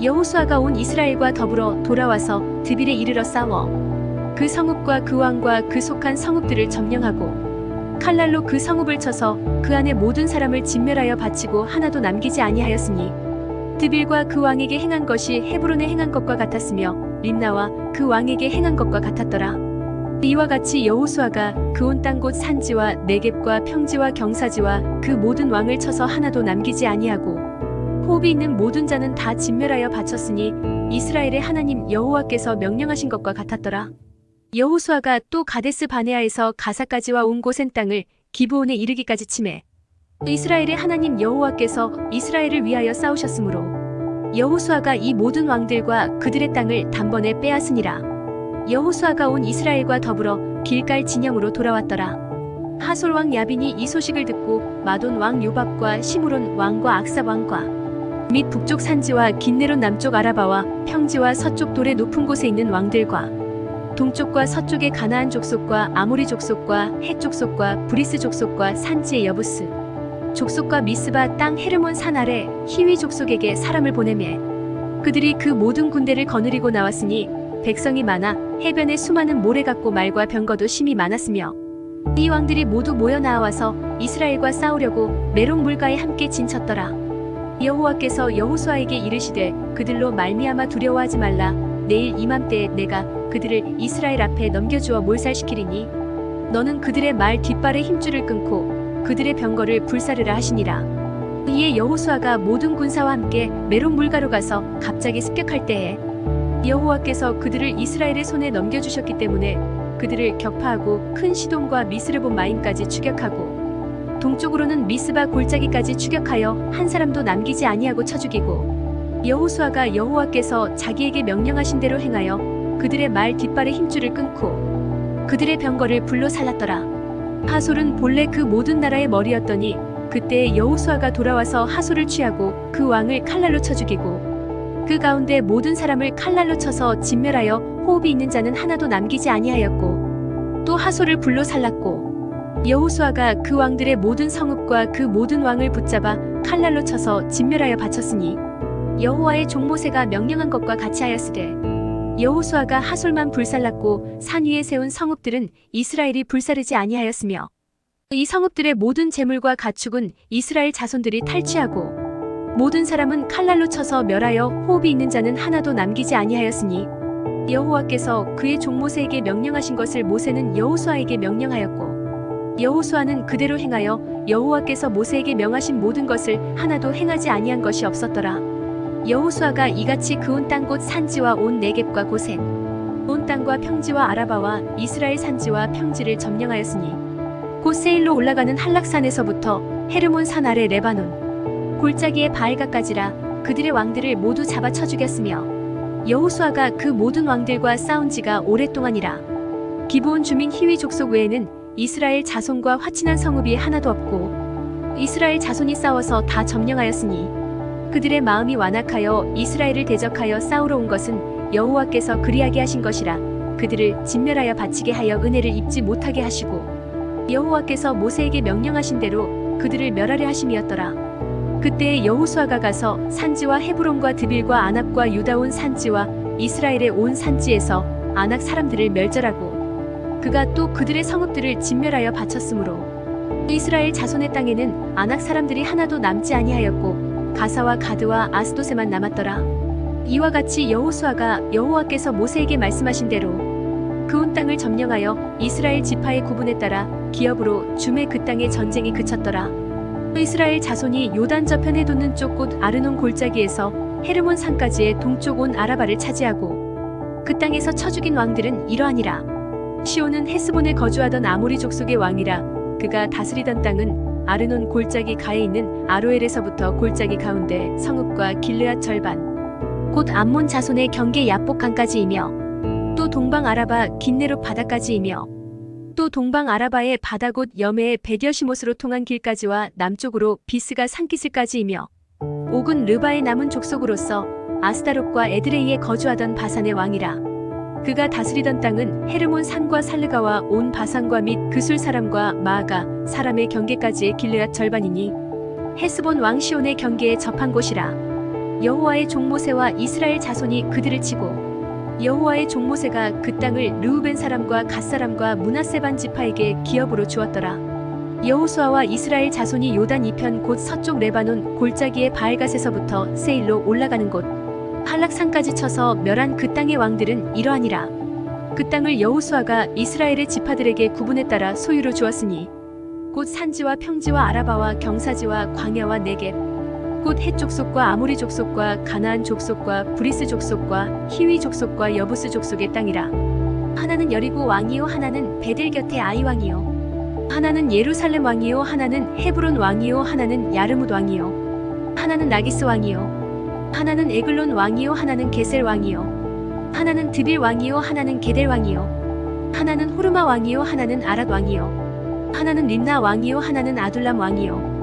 여호수아가 온 이스라엘과 더불어 돌아와서 드빌에 이르러 싸워 그 성읍과 그 왕과 그 속한 성읍들을 점령하고 칼날로 그 성읍을 쳐서 그 안에 모든 사람을 진멸하여 바치고 하나도 남기지 아니하였으니 드빌과 그 왕에게 행한 것이 헤브론에 행한 것과 같았으며 림나와 그 왕에게 행한 것과 같았더라. 이와 같이 여호수아가 그 온 땅 곧 산지와 네겝과 평지와 경사지와 그 모든 왕을 쳐서 하나도 남기지 아니하고 호흡이 있는 모든 자는 다 진멸하여 바쳤으니 이스라엘의 하나님 여호와께서 명령하신 것과 같았더라. 여호수아가 또 가데스 바네아에서 가사까지와 온 고센 땅을 기브온에 이르기까지 치매 이스라엘의 하나님 여호와께서 이스라엘을 위하여 싸우셨으므로 여호수아가 이 모든 왕들과 그들의 땅을 단번에 빼앗으니라. 여호수아가 온 이스라엘과 더불어 길갈 진영으로 돌아왔더라. 하솔 왕 야빈이 이 소식을 듣고 마돈 왕 요밥과 시므론 왕과 악삽 왕과 및 북쪽 산지와 긴네론 남쪽 아라바와 평지와 서쪽 돌의 높은 곳에 있는 왕들과 동쪽과 서쪽의 가나안 족속과 아모리 족속과 헷 족속과 브리스 족속과 산지의 여부스 족속과 미스바 땅 헤르몬 산 아래 히위 족속에게 사람을 보내매 그들이 그 모든 군대를 거느리고 나왔으니 백성이 많아 해변에 수많은 모래 같고 말과 병거도 심히 많았으며 이 왕들이 모두 모여 나와서 이스라엘과 싸우려고 메론 물가에 함께 진쳤더라. 여호와께서 여호수아에게 이르시되 그들로 말미암아 두려워하지 말라. 내일 이맘때에 내가 그들을 이스라엘 앞에 넘겨주어 몰살시키리니 너는 그들의 말 뒷발의 힘줄을 끊고 그들의 병거를 불사르라 하시니라. 이에 여호수아가 모든 군사와 함께 메론 물가로 가서 갑자기 습격할 때에 여호와께서 그들을 이스라엘의 손에 넘겨주셨기 때문에 그들을 격파하고 큰 시돈과 미스르본 마임까지 추격하고 동쪽으로는 미스바 골짜기까지 추격하여 한 사람도 남기지 아니하고 쳐 죽이고 여호수아가 여호와께서 자기에게 명령하신 대로 행하여 그들의 말 뒷발의 힘줄을 끊고 그들의 병거를 불로 살랐더라. 하솔은 본래 그 모든 나라의 머리였더니 그때 여호수아가 돌아와서 하솔을 취하고 그 왕을 칼날로 쳐 죽이고 그 가운데 모든 사람을 칼날로 쳐서 진멸하여 호흡이 있는 자는 하나도 남기지 아니하였고 또 하솔을 불로 살랐고 여호수아가 그 왕들의 모든 성읍과 그 모든 왕을 붙잡아 칼날로 쳐서 진멸하여 바쳤으니 여호와의 종 모세가 명령한 것과 같이 하였으되 여호수아가 하솔만 불살랐고 산 위에 세운 성읍들은 이스라엘이 불사르지 아니하였으며 이 성읍들의 모든 재물과 가축은 이스라엘 자손들이 탈취하고 모든 사람은 칼날로 쳐서 멸하여 호흡이 있는 자는 하나도 남기지 아니하였으니 여호와께서 그의 종 모세에게 명령하신 것을 모세는 여호수아에게 명령하였고 여호수아는 그대로 행하여 여호와께서 모세에게 명하신 모든 것을 하나도 행하지 아니한 것이 없었더라. 여호수아가 이같이 그 온 땅 곧 산지와 온 네겝과 고센 온 땅과 평지와 아라바와 이스라엘 산지와 평지를 점령하였으니 곧 세일로 올라가는 한락산에서부터 헤르몬 산 아래 레바논 골짜기의 바알가까지라 그들의 왕들을 모두 잡아 쳐 죽였으며 여호수아가 그 모든 왕들과 싸운 지가 오랫동안이라. 기브온 주민 히위 족속 외에는 이스라엘 자손과 화친한 성읍이 하나도 없고 이스라엘 자손이 싸워서 다 점령하였으니 그들의 마음이 완악하여 이스라엘을 대적하여 싸우러 온 것은 여호와께서 그리하게 하신 것이라. 그들을 진멸하여 바치게 하여 은혜를 입지 못하게 하시고 여호와께서 모세에게 명령하신 대로 그들을 멸하려 하심이었더라. 그때 여호수아가 가서 산지와 헤브론과 드빌과 아납과 유다 온 산지와 이스라엘의 온 산지에서 아낙 사람들을 멸절하고 그가 또 그들의 성읍들을 진멸하여 바쳤으므로 이스라엘 자손의 땅에는 아낙 사람들이 하나도 남지 아니하였고 가사와 가드와 아스도세만 남았더라. 이와 같이 여호수아가 여호와께서 모세에게 말씀하신 대로 그 온 땅을 점령하여 이스라엘 지파의 구분에 따라 기업으로 줌에 그 땅의 전쟁이 그쳤더라. 이스라엘 자손이 요단 저편 해돋는 쪽 곧 아르논 골짜기에서 헤르몬 산까지의 동쪽 온 아라바를 차지하고 그 땅에서 쳐 죽인 왕들은 이러하니라. 시온은 헤스본에 거주하던 아모리 족속의 왕이라. 그가 다스리던 땅은 아르논 골짜기 가에 있는 아로엘에서부터 골짜기 가운데 성읍과 길르앗 절반 곧 암몬 자손의 경계 야복강까지이며 또 동방 아라바 긴네롯 바다까지이며 또 동방 아라바의 바다 곧 여메의 베디어시못으로 통한 길까지와 남쪽으로 비스가 산기슬까지이며 옥은 르바의 남은 족속으로서 아스다롯과 에드레이에 거주하던 바산의 왕이라. 그가 다스리던 땅은 헤르몬 산과 살르가와 온 바산과 및 그술 사람과 마아가 사람의 경계까지의 길르앗 절반이니 헤스본 왕 시온의 경계에 접한 곳이라. 여호와의 종 모세와 이스라엘 자손이 그들을 치고 여호와의 종 모세가 그 땅을 르우벤 사람과 갓 사람과 므낫세 반 지파에게 기업으로 주었더라. 여호수아와 이스라엘 자손이 요단 이편 곧 서쪽 레바논 골짜기의 바알갓에서부터 세일로 올라가는 곳 한락산까지 쳐서 멸한 그 땅의 왕들은 이러하니라. 그 땅을 여호수아가 이스라엘의 지파들에게 구분에 따라 소유로 주었으니 곧 산지와 평지와 아라바와 경사지와 광야와 네겝 곧 헷 족속과 아모리 족속과 가나안 족속과 브리스 족속과 히위 족속과 여부스 족속의 땅이라. 하나는 여리고 왕이요 하나는 베델 곁에 아이 왕이요 하나는 예루살렘 왕이요 하나는 헤브론 왕이요 하나는 야르뭇 왕이요 하나는 나기스 왕이요 하나는 에글론 왕이요 하나는 게셀 왕이요 하나는 드빌 왕이요 하나는 게델 왕이요 하나는 호르마 왕이요 하나는 아랏 왕이요 하나는 림나 왕이요 하나는 아둘람 왕이요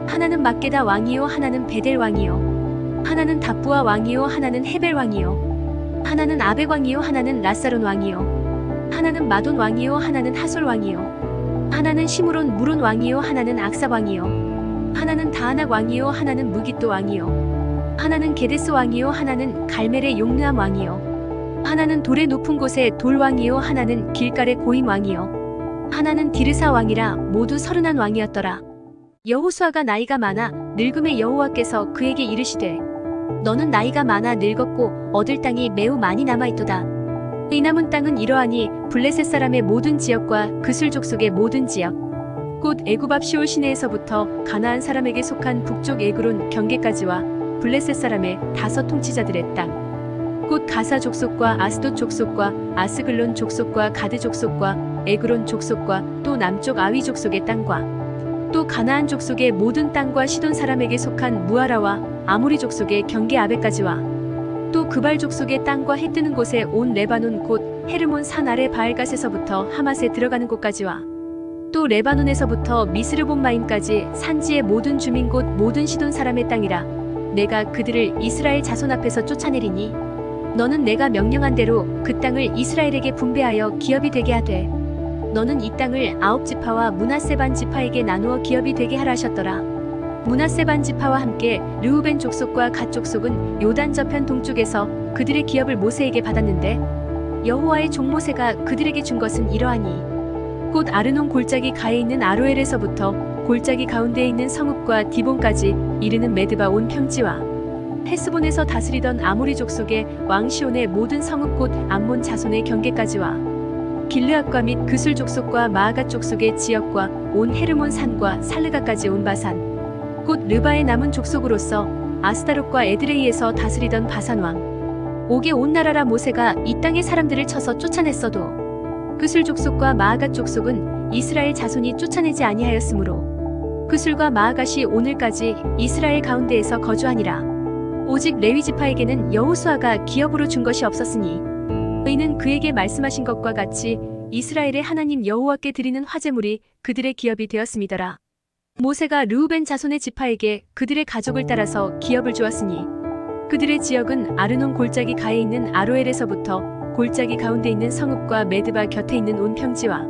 하나는 막게다 왕이요 하나는 베델 왕이요 하나는 답부아 왕이요 하나는 헤벨 왕이요 하나는 아벡 왕이요 하나는 라사론 왕이요 하나는 마돈 왕이요 하나는 하솔 왕이요 하나는 시므론 무론 왕이요 하나는 악삽 왕이요 하나는 다하낙 왕이요 하나는 무깃도 왕이요 하나는 게데스 왕이요 하나는 갈멜의 용르암 왕이요 하나는 돌의 높은 곳에 돌 왕이요 하나는 길갈의 고임 왕이요 하나는 디르사 왕이라. 모두 30한 왕이었더라. 여호수아가 나이가 많아 늙음에 여호와께서 그에게 이르시되 너는 나이가 많아 늙었고 얻을 땅이 매우 많이 남아있도다. 이 남은 땅은 이러하니 블레셋 사람의 모든 지역과 그술 족속의 모든 지역 곧 애굽 앞 시올 시내에서부터 가나안 사람에게 속한 북쪽 에그론 경계까지와 블레셋 사람의 5 통치자들의 땅 곧 가사 족속과 아스돗 족속과 아스글론 족속과 가드 족속과 에그론 족속과 또 남쪽 아위 족속의 땅과 또 가나안 족속의 모든 땅과 시돈 사람에게 속한 무아라와 아모리 족속의 경계 아베까지와 또 그발 족속의 땅과 해 뜨는 곳에 온 레바논 곧 헤르몬 산 아래 바알갓에서부터 하맛에 들어가는 곳까지와 또 레바논에서부터 미스르본마임까지 산지의 모든 주민 곧 모든 시돈 사람의 땅이라. 내가 그들을 이스라엘 자손 앞에서 쫓아내리니 너는 내가 명령한 대로 그 땅을 이스라엘에게 분배하여 기업이 되게 하되 너는 이 땅을 9지파와 므낫세 반 지파에게 나누어 기업이 되게 하라 하셨더라. 므낫세 반 지파와 함께 르우벤 족속과 갓 족속은 요단 저편 동쪽에서 그들의 기업을 모세에게 받았는데 여호와의 종 모세가 그들에게 준 것은 이러하니 곧 아르논 골짜기 가에 있는 아로엘에서부터 골짜기 가운데에 있는 성읍과 디본까지 이르는 메드바 온 평지와 헤스본에서 다스리던 아모리 족속의 왕 시온의 모든 성읍 곧 암몬 자손의 경계까지와 길르앗과 및 그술 족속과 마아가 족속의 지역과 온 헤르몬 산과 살르가까지 온 바산 곧 르바의 남은 족속으로서 아스타롯과 에드레이에서 다스리던 바산 왕 옥의 온 나라라. 모세가 이 땅의 사람들을 쳐서 쫓아냈어도 그술 족속과 마아가 족속은 이스라엘 자손이 쫓아내지 아니하였으므로 그술과 마아갓이 오늘까지 이스라엘 가운데에서 거주하니라. 오직 레위 지파에게는 여호수아가 기업으로 준 것이 없었으니 의는 그에게 말씀하신 것과 같이 이스라엘의 하나님 여호와께 드리는 화제물이 그들의 기업이 되었음이더라. 모세가 르우벤 자손의 지파에게 그들의 가족을 따라서 기업을 주었으니 그들의 지역은 아르논 골짜기 가에 있는 아로엘에서부터 골짜기 가운데 있는 성읍과 메드바 곁에 있는 온 평지와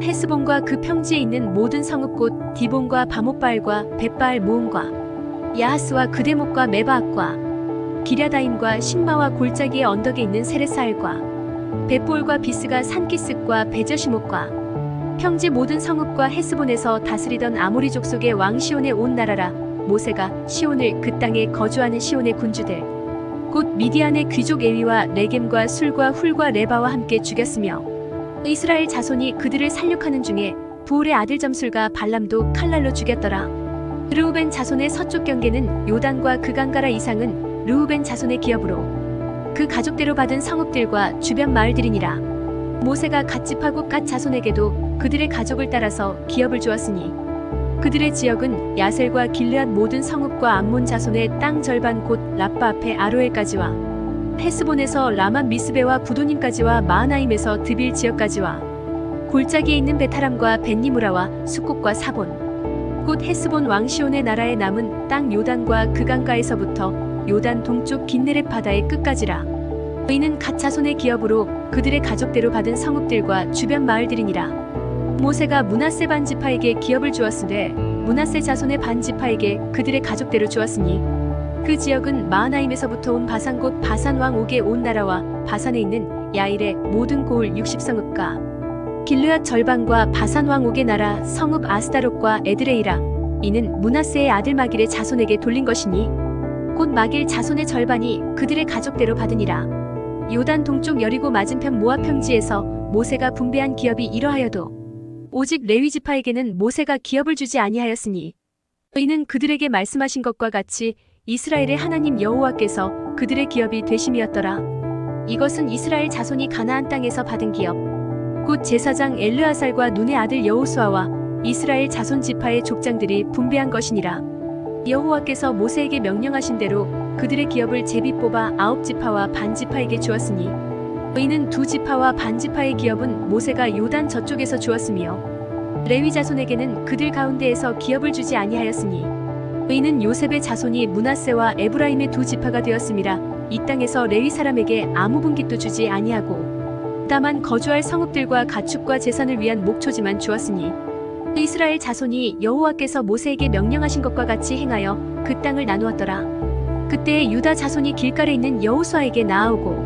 헤스본과 그 평지에 있는 모든 성읍 곧 디본과 바못바알과 벳바알 모음과 야하스와 그대목과 메바앗과 기랴다임과 신마와 골짜기의 언덕에 있는 세레사알과 벳볼과 비스가 산기슭과 베저시목과 평지 모든 성읍과 헤스본에서 다스리던 아모리 족속의 왕 시온의 온 나라라. 모세가 시온을 그 땅에 거주하는 시온의 군주들 곧 미디안의 귀족 에위와 레겜과 술과 훌과 레바와 함께 죽였으며 이스라엘 자손이 그들을 살육하는 중에 부올의 아들 점술과 발람도 칼날로 죽였더라. 르우벤 자손의 서쪽 경계는 요단과 그 강가라. 이상은 르우벤 자손의 기업으로 그 가족대로 받은 성읍들과 주변 마을들이니라. 모세가 갓 지파국 갓 자손에게도 그들의 가족을 따라서 기업을 주었으니 그들의 지역은 야셀과 길르앗 모든 성읍과 암몬 자손의 땅 절반 곧 라빠 앞에 아로엘까지와 헤스본에서 라만 미스베와 부도님까지와 마하나임에서 드빌 지역까지와 골짜기에 있는 베타람과 벤니무라와 수꽃과 사본 곧 헤스본 왕 시온의 나라에 남은 땅 요단과 그 강가에서부터 요단 동쪽 긴네렛 바다의 끝까지라. 의는 갓 자손의 기업으로 그들의 가족대로 받은 성읍들과 주변 마을들이니라. 모세가 므낫세 반 지파에게 기업을 주었으되 므낫세 자손의 반 지파에게 그들의 가족대로 주었으니 그 지역은 마하나임에서부터 온 바산 곧 바산 왕 옥의 온 나라와 바산에 있는 야일의 모든 고을 60성읍과 길르앗 절반과 바산 왕 옥의 나라 성읍 아스다롯과 에드레이라. 이는 므낫세의 아들 마길의 자손에게 돌린 것이니 곧 마길 자손의 절반이 그들의 가족대로 받으니라. 요단 동쪽 여리고 맞은편 모압 평지에서 모세가 분배한 기업이 이러하여도 오직 레위 지파에게는 모세가 기업을 주지 아니하였으니 의는 그들에게 말씀하신 것과 같이 이스라엘의 하나님 여호와께서 그들의 기업이 되심이었더라. 이것은 이스라엘 자손이 가나안 땅에서 받은 기업 곧 제사장 엘르아살과 눈의 아들 여호수아와 이스라엘 자손 지파의 족장들이 분배한 것이니라. 여호와께서 모세에게 명령하신 대로 그들의 기업을 제비 뽑아 9지파와 반 지파에게 주었으니 의는 2지파와 반 지파의 기업은 모세가 요단 저쪽에서 주었으며 레위 자손에게는 그들 가운데에서 기업을 주지 아니하였으니 의는 요셉의 자손이 므낫세와 에브라임의 2지파가 되었음이라. 이 땅에서 레위 사람에게 아무 분깃도 주지 아니하고 다만 거주할 성읍들과 가축과 제산을 위한 목초지만 주었으니 이스라엘 자손이 여호와께서 모세에게 명령하신 것과 같이 행하여 그 땅을 나누었더라. 그때 유다 자손이 길갈에 있는 여호수아에게 나아오고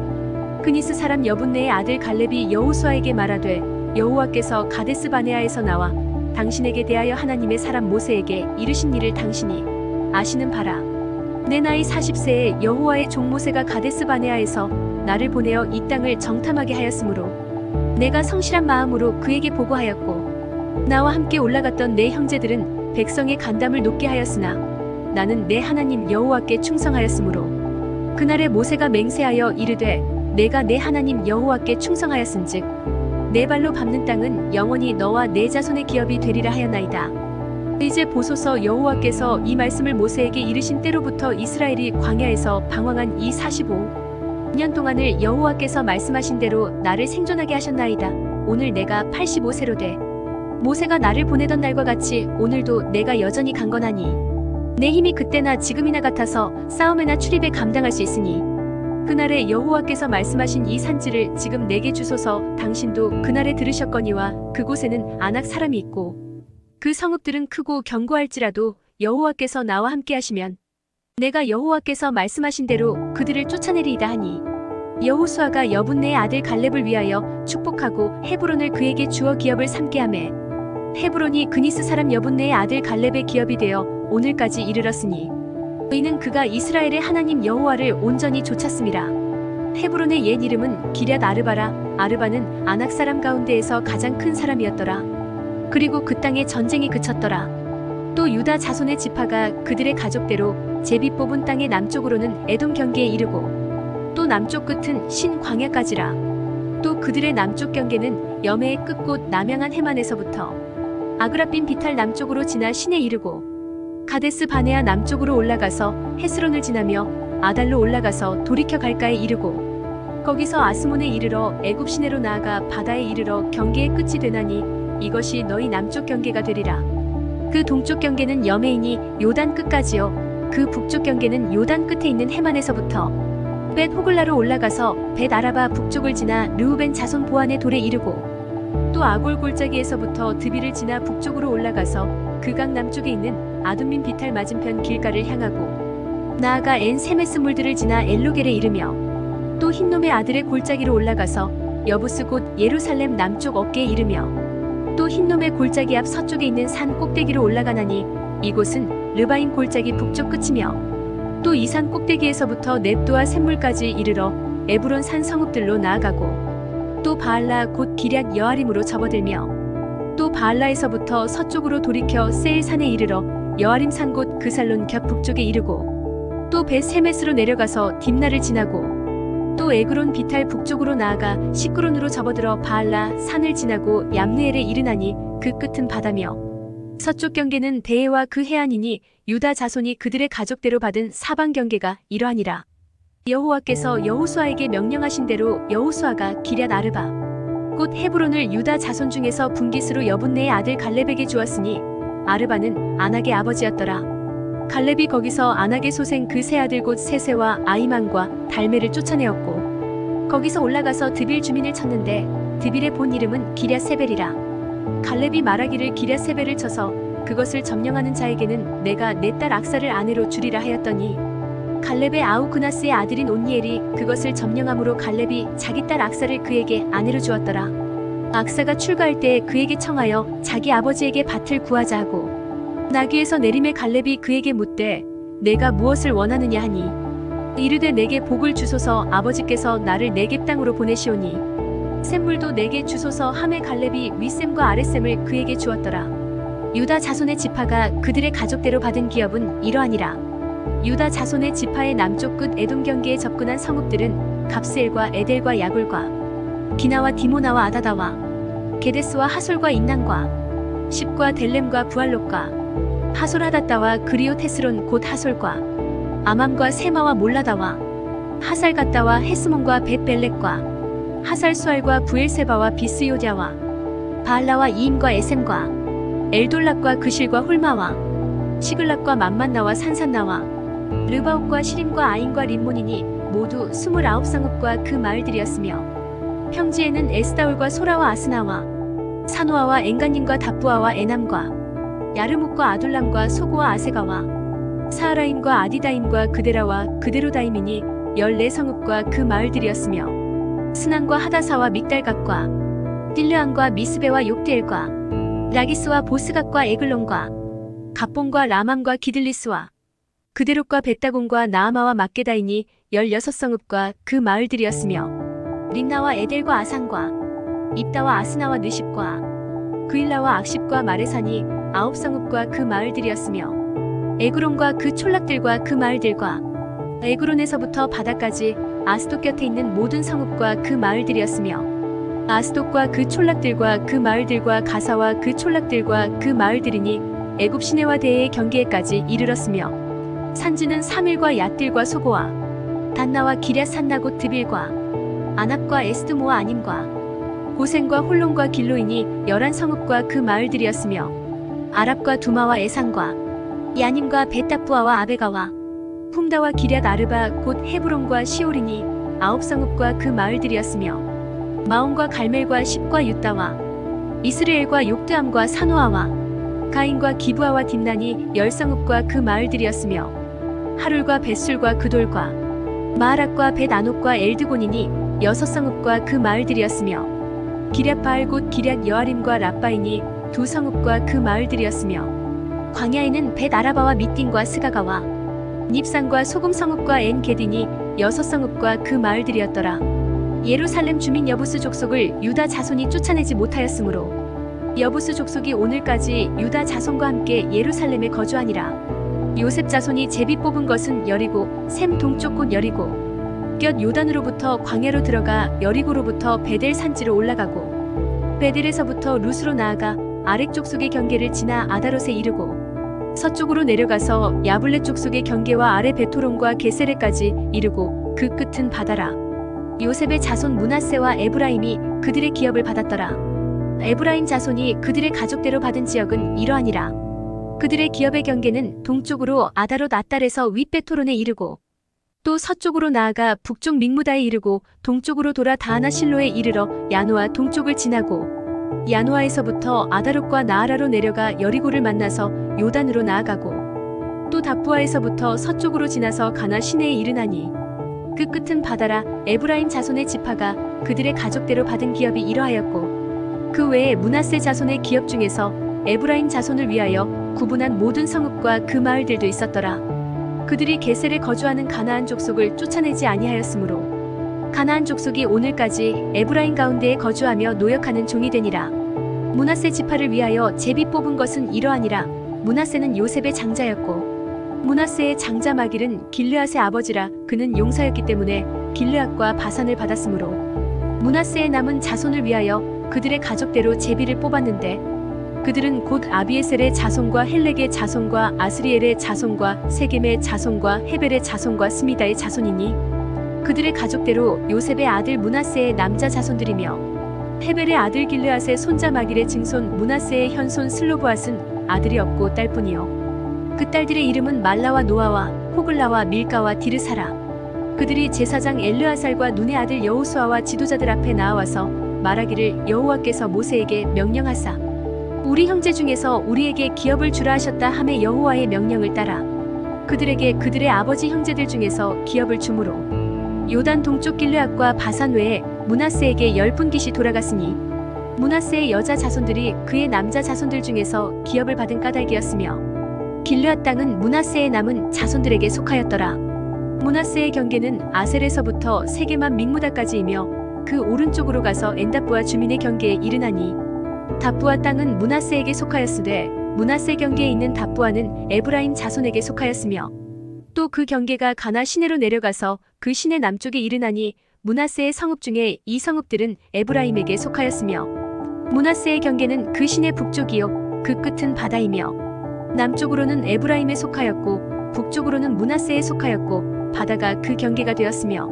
그니스 사람 여분네의 아들 갈렙이 여호수아에게 말하되 여호와께서 가데스 바네아에서 나와 당신에게 대하여 하나님의 사람 모세에게 이르신 일을 당신이 아시는 바라. 내 나이 40세에 여호와의 종 모세가 가데스 바네아에서 나를 보내어 이 땅을 정탐하게 하였으므로 내가 성실한 마음으로 그에게 보고하였고 나와 함께 올라갔던 내 형제들은 백성의 간담을 높게 하였으나 나는 내 하나님 여호와께 충성하였으므로 그날에 모세가 맹세하여 이르되 내가 내 하나님 여호와께 충성하였은즉 내 발로 밟는 땅은 영원히 너와 내 자손의 기업이 되리라 하였나이다. 이제 보소서 여호와께서 이 말씀을 모세에게 이르신 때로부터 이스라엘이 광야에서 방황한 이 45년 동안을 여호와께서 말씀하신 대로 나를 생존하게 하셨나이다. 오늘 내가 85세로 돼 모세가 나를 보내던 날과 같이 오늘도 내가 여전히 강건하니 내 힘이 그때나 지금이나 같아서 싸움에나 출입에 감당할 수 있으니 그날에 여호와께서 말씀하신 이 산지를 지금 내게 주소서. 당신도 그날에 들으셨거니와 그곳에는 아낙 사람이 있고 그 성읍들은 크고 견고할지라도 여호와께서 나와 함께 하시면 내가 여호와께서 말씀하신 대로 그들을 쫓아내리이다 하니 여호수아가 여분네의 아들 갈렙을 위하여 축복하고 헤브론을 그에게 주어 기업을 삼게 하매 헤브론이 그니스 사람 여분네의 아들 갈렙의 기업이 되어 오늘까지 이르렀으니 이는 그가 이스라엘의 하나님 여호와를 온전히 좇았음이라. 헤브론의 옛 이름은 기럇 아르바라. 아르바는 아낙 사람 가운데에서 가장 큰 사람이었더라. 그리고 그 땅에 전쟁이 그쳤더라. 또 유다 자손의 지파가 그들의 가족대로 제비 뽑은 땅의 남쪽으로는 에돔 경계에 이르고 또 남쪽 끝은 신 광야까지라. 또 그들의 남쪽 경계는 여매의 끝곳 남양한 해만에서부터 아그라빈 비탈 남쪽으로 지나 신에 이르고 가데스 바네아 남쪽으로 올라가서 헤스론을 지나며 아달로 올라가서 돌이켜 갈까에 이르고 거기서 아스몬에 이르러 애굽 시내로 나아가 바다에 이르러 경계의 끝이 되나니 이것이 너희 남쪽 경계가 되리라. 그 동쪽 경계는 여매이니 요단 끝까지요. 그 북쪽 경계는 요단 끝에 있는 해만에서부터 벳 호글라로 올라가서 벳 아라바 북쪽을 지나 르우벤 자손 보안의 돌에 이르고 또 아골 골짜기에서부터 드비를 지나 북쪽으로 올라가서 그 강 남쪽에 있는 아둠민 비탈 맞은편 길가를 향하고 나아가 엔 세메스 물들을 지나 엘로겔에 이르며 또 흰놈의 아들의 골짜기로 올라가서 여부스 곧 예루살렘 남쪽 어깨에 이르며 또 흰놈의 골짜기 앞 서쪽에 있는 산 꼭대기로 올라가나니 이곳은 르바임 골짜기 북쪽 끝이며 또 이 산 꼭대기에서부터 넵도와 샘물까지 이르러 에브론 산 성읍들로 나아가고 또 바알라 곧 기럇 여아림으로 접어들며 또 바알라에서부터 서쪽으로 돌이켜 세일산에 이르러 여아림 산 곧 그살론 곁 북쪽에 이르고 또 벳세메스로 내려가서 딥나를 지나고 또 에그론 비탈 북쪽으로 나아가 시크론으로 접어들어 바알라 산을 지나고 얌느엘에 이르나니 그 끝은 바다며 서쪽 경계는 대해와 그 해안이니 유다 자손이 그들의 가족대로 받은 사방 경계가 이러하니라. 여호와께서 여호수아에게 명령하신 대로 여호수아가 기럇 아르바 곧 헤브론을 유다 자손 중에서 분깃으로 여분네의 아들 갈렙에게 주었으니 아르바는 아낙의 아버지였더라. 갈렙이 거기서 아낙의 소생 그 세 아들 곧 세세와 아이만과 달메를 쫓아내었고 거기서 올라가서 드빌 주민을 쳤는데 드빌의 본 이름은 기럇세벨이라. 갈렙이 말하기를 기럇세벨을 쳐서 그것을 점령하는 자에게는 내가 내 딸 악사를 아내로 주리라 하였더니 갈렙의 아우 그나스의 아들인 온니엘이 그것을 점령함으로 갈렙이 자기 딸 악사를 그에게 아내로 주었더라. 악사가 출가할 때 그에게 청하여 자기 아버지에게 밭을 구하자 하고 나귀에서 내림에 갈렙이 그에게 묻되 내가 무엇을 원하느냐 하니 이르되 내게 복을 주소서 아버지께서 나를 네겝 땅으로 보내시오니 샘물도 내게 주소서 하매 갈렙이 윗샘과 아랫샘을 그에게 주었더라. 유다 자손의 지파가 그들의 가족대로 받은 기업은 이러하니라. 유다 자손의 지파의 남쪽 끝 에돔 경계에 접근한 성읍들은 갑스엘과 에델과 야굴과 기나와 디모나와 아다다와 게데스와 하솔과 인난과 십과 델렘과 부알롯과 하솔 하닷다와 그리오 테스론 곧 하솔과 아맘과 세마와 몰라다와 하살 갓다와 헤스몬과 벳벨렉과 하살 수알과 부엘세바와 비스요디아와 바알라와 이임과 에셈과 엘돌락과 그실과 홀마와 시글락과 맘만나와 산산나와 르바옥과 시림과 아인과 림몬이니 모두 29성읍과 그 마을들이었으며 평지에는 에스다올과 소라와 아스나와 사노아와 엔가님과 답부아와 에남과 야르묵과 아둘람과 소고와 아세가와 사하라임과 아디다임과 그데라와 그데로다임이니 14성읍과 그 마을들이었으며 스난과 하다사와 믹달갓과 딜르안과 미스베와 욕디엘과 라기스와 보스갓과 에글론과 갑본과 라맘과 기들리스와 그데롯과 벳다곤과 나아마와 막게다이니 16성읍과 그 마을들이었으며 림나와 에델과 아산과 입다와 아스나와 느십과 그일라와 악십과 마레산이 9성읍과 그 마을들이었으며 에그론과 그 촌락들과 그 마을들과 에그론에서부터 바다까지 아스돗 곁에 있는 모든 성읍과 그 마을들이었으며 아스돗과 그 촌락들과 그 마을들과 가사와 그 촌락들과 그 마을들이니 애굽 시내와 대해의 경계에까지 이르렀으며 산지는 사밀과 얏딜과 소고와 단나와 기럇 산나곧 드빌과 아납과 에스드모와 아님과 고센과 홀론과 길로이니 11성읍과 그 마을들이었으며 아랍과 두마와 에산과 야님과 벳다부아와 아베가와 훔다와 기럇 아르바 곧 헤브론과 시올이니 9성읍과 그 마을들이었으며 마온과 갈멜과 십과 유다와 이스르엘과 욕드암과 사노아와 가인과 기브아와 딥난이 10성읍과 그 마을들이었으며 하룰과 벳술과 그돌과 마하랏과 벳아녹과 엘드곤이니 6성읍과 그 마을들이었으며 기럇바알 곧 기럇 여아림과 랍바이니 2성읍과 그 마을들이었으며 광야에는 벳아라바와 밑딘과 스가가와 닙산과 소금 성읍과 엔게디니 6성읍과 그 마을들이었더라. 예루살렘 주민 여부스 족속을 유다 자손이 쫓아내지 못하였으므로 여부스 족속이 오늘까지 유다 자손과 함께 예루살렘에 거주하니라. 요셉 자손이 제비 뽑은 것은 여리고 셈 동쪽 곧 여리고 곁 요단으로부터 광야로 들어가 여리고로부터 베델 산지로 올라가고 베델에서부터 루스로 나아가 아렉 족속의 경계를 지나 아다롯에 이르고 서쪽으로 내려가서 야블렛 족속의 경계와 아래 베토론과 게세레까지 이르고 그 끝은 바다라. 요셉의 자손 므낫세와 에브라임이 그들의 기업을 받았더라. 에브라임 자손이 그들의 가족대로 받은 지역은 이러하니라. 그들의 기업의 경계는 동쪽으로 아다롯 앗달에서 윗베토론에 이르고 또 서쪽으로 나아가 북쪽 믹무다에 이르고 동쪽으로 돌아 다하나 실로에 이르러 야노아 동쪽을 지나고 야노아에서부터 아다롯과 나아라로 내려가 여리고를 만나서 요단으로 나아가고 또 다부아에서부터 서쪽으로 지나서 가나 시내에 이르나니 그 끝은 바다라. 에브라임 자손의 지파가 그들의 가족대로 받은 기업이 이러하였고 그 외에 므낫세 자손의 기업 중에서 에브라임 자손을 위하여 구분한 모든 성읍과 그 마을들도 있었더라. 그들이 게셀에 거주하는 가나안 족속을 쫓아내지 아니하였으므로 가나안 족속이 오늘까지 에브라임 가운데에 거주하며 노역하는 종이 되니라. 므낫세 지파를 위하여 제비 뽑은 것은 이러하니라. 므낫세는 요셉의 장자였고 므낫세의 장자 마길은 길르앗의 아버지라. 그는 용사였기 때문에 길르앗과 바산을 받았으므로 므낫세의 남은 자손을 위하여 그들의 가족대로 제비를 뽑았는데 그들은 곧 아비에셀의 자손과 헬렉의 자손과 아스리엘의 자손과 세겜의 자손과 헤벨의 자손과 스미다의 자손이니 그들의 가족대로 요셉의 아들 므낫세의 남자 자손들이며 헤벨의 아들 길르앗의 손자 마길의 증손 므낫세의 현손 슬로브앗은 아들이 없고 딸뿐이요 그 딸들의 이름은 말라와 노아와 호글라와 밀가와 디르사라. 그들이 제사장 엘르아살과 눈의 아들 여호수아와 지도자들 앞에 나와서 말하기를 여호와께서 모세에게 명령하사 우리 형제 중에서 우리에게 기업을 주라 하셨다 하매 여호와의 명령을 따라 그들에게 그들의 아버지 형제들 중에서 기업을 주므로 요단 동쪽 길르앗과 바산 외에 므낫세에게 10분깃이 돌아갔으니 므낫세의 여자 자손들이 그의 남자 자손들 중에서 기업을 받은 까닭이었으며 길르앗 땅은 므낫세의 남은 자손들에게 속하였더라. 므낫세의 경계는 아셀에서부터 세게만 믹무다까지이며 그 오른쪽으로 가서 엔다부아 주민의 경계에 이르나니 다부아 땅은 므낫세에게 속하였으되 므낫세 경계에 있는 다부아는 에브라임 자손에게 속하였으며 또 그 경계가 가나 시내로 내려가서 그 시내 남쪽에 이르나니 므낫세의 성읍 중에 이 성읍들은 에브라임에게 속하였으며 므낫세의 경계는 그 시내 북쪽이요 그 끝은 바다이며 남쪽으로는 에브라임에 속하였고 북쪽으로는 므낫세에 속하였고 바다가 그 경계가 되었으며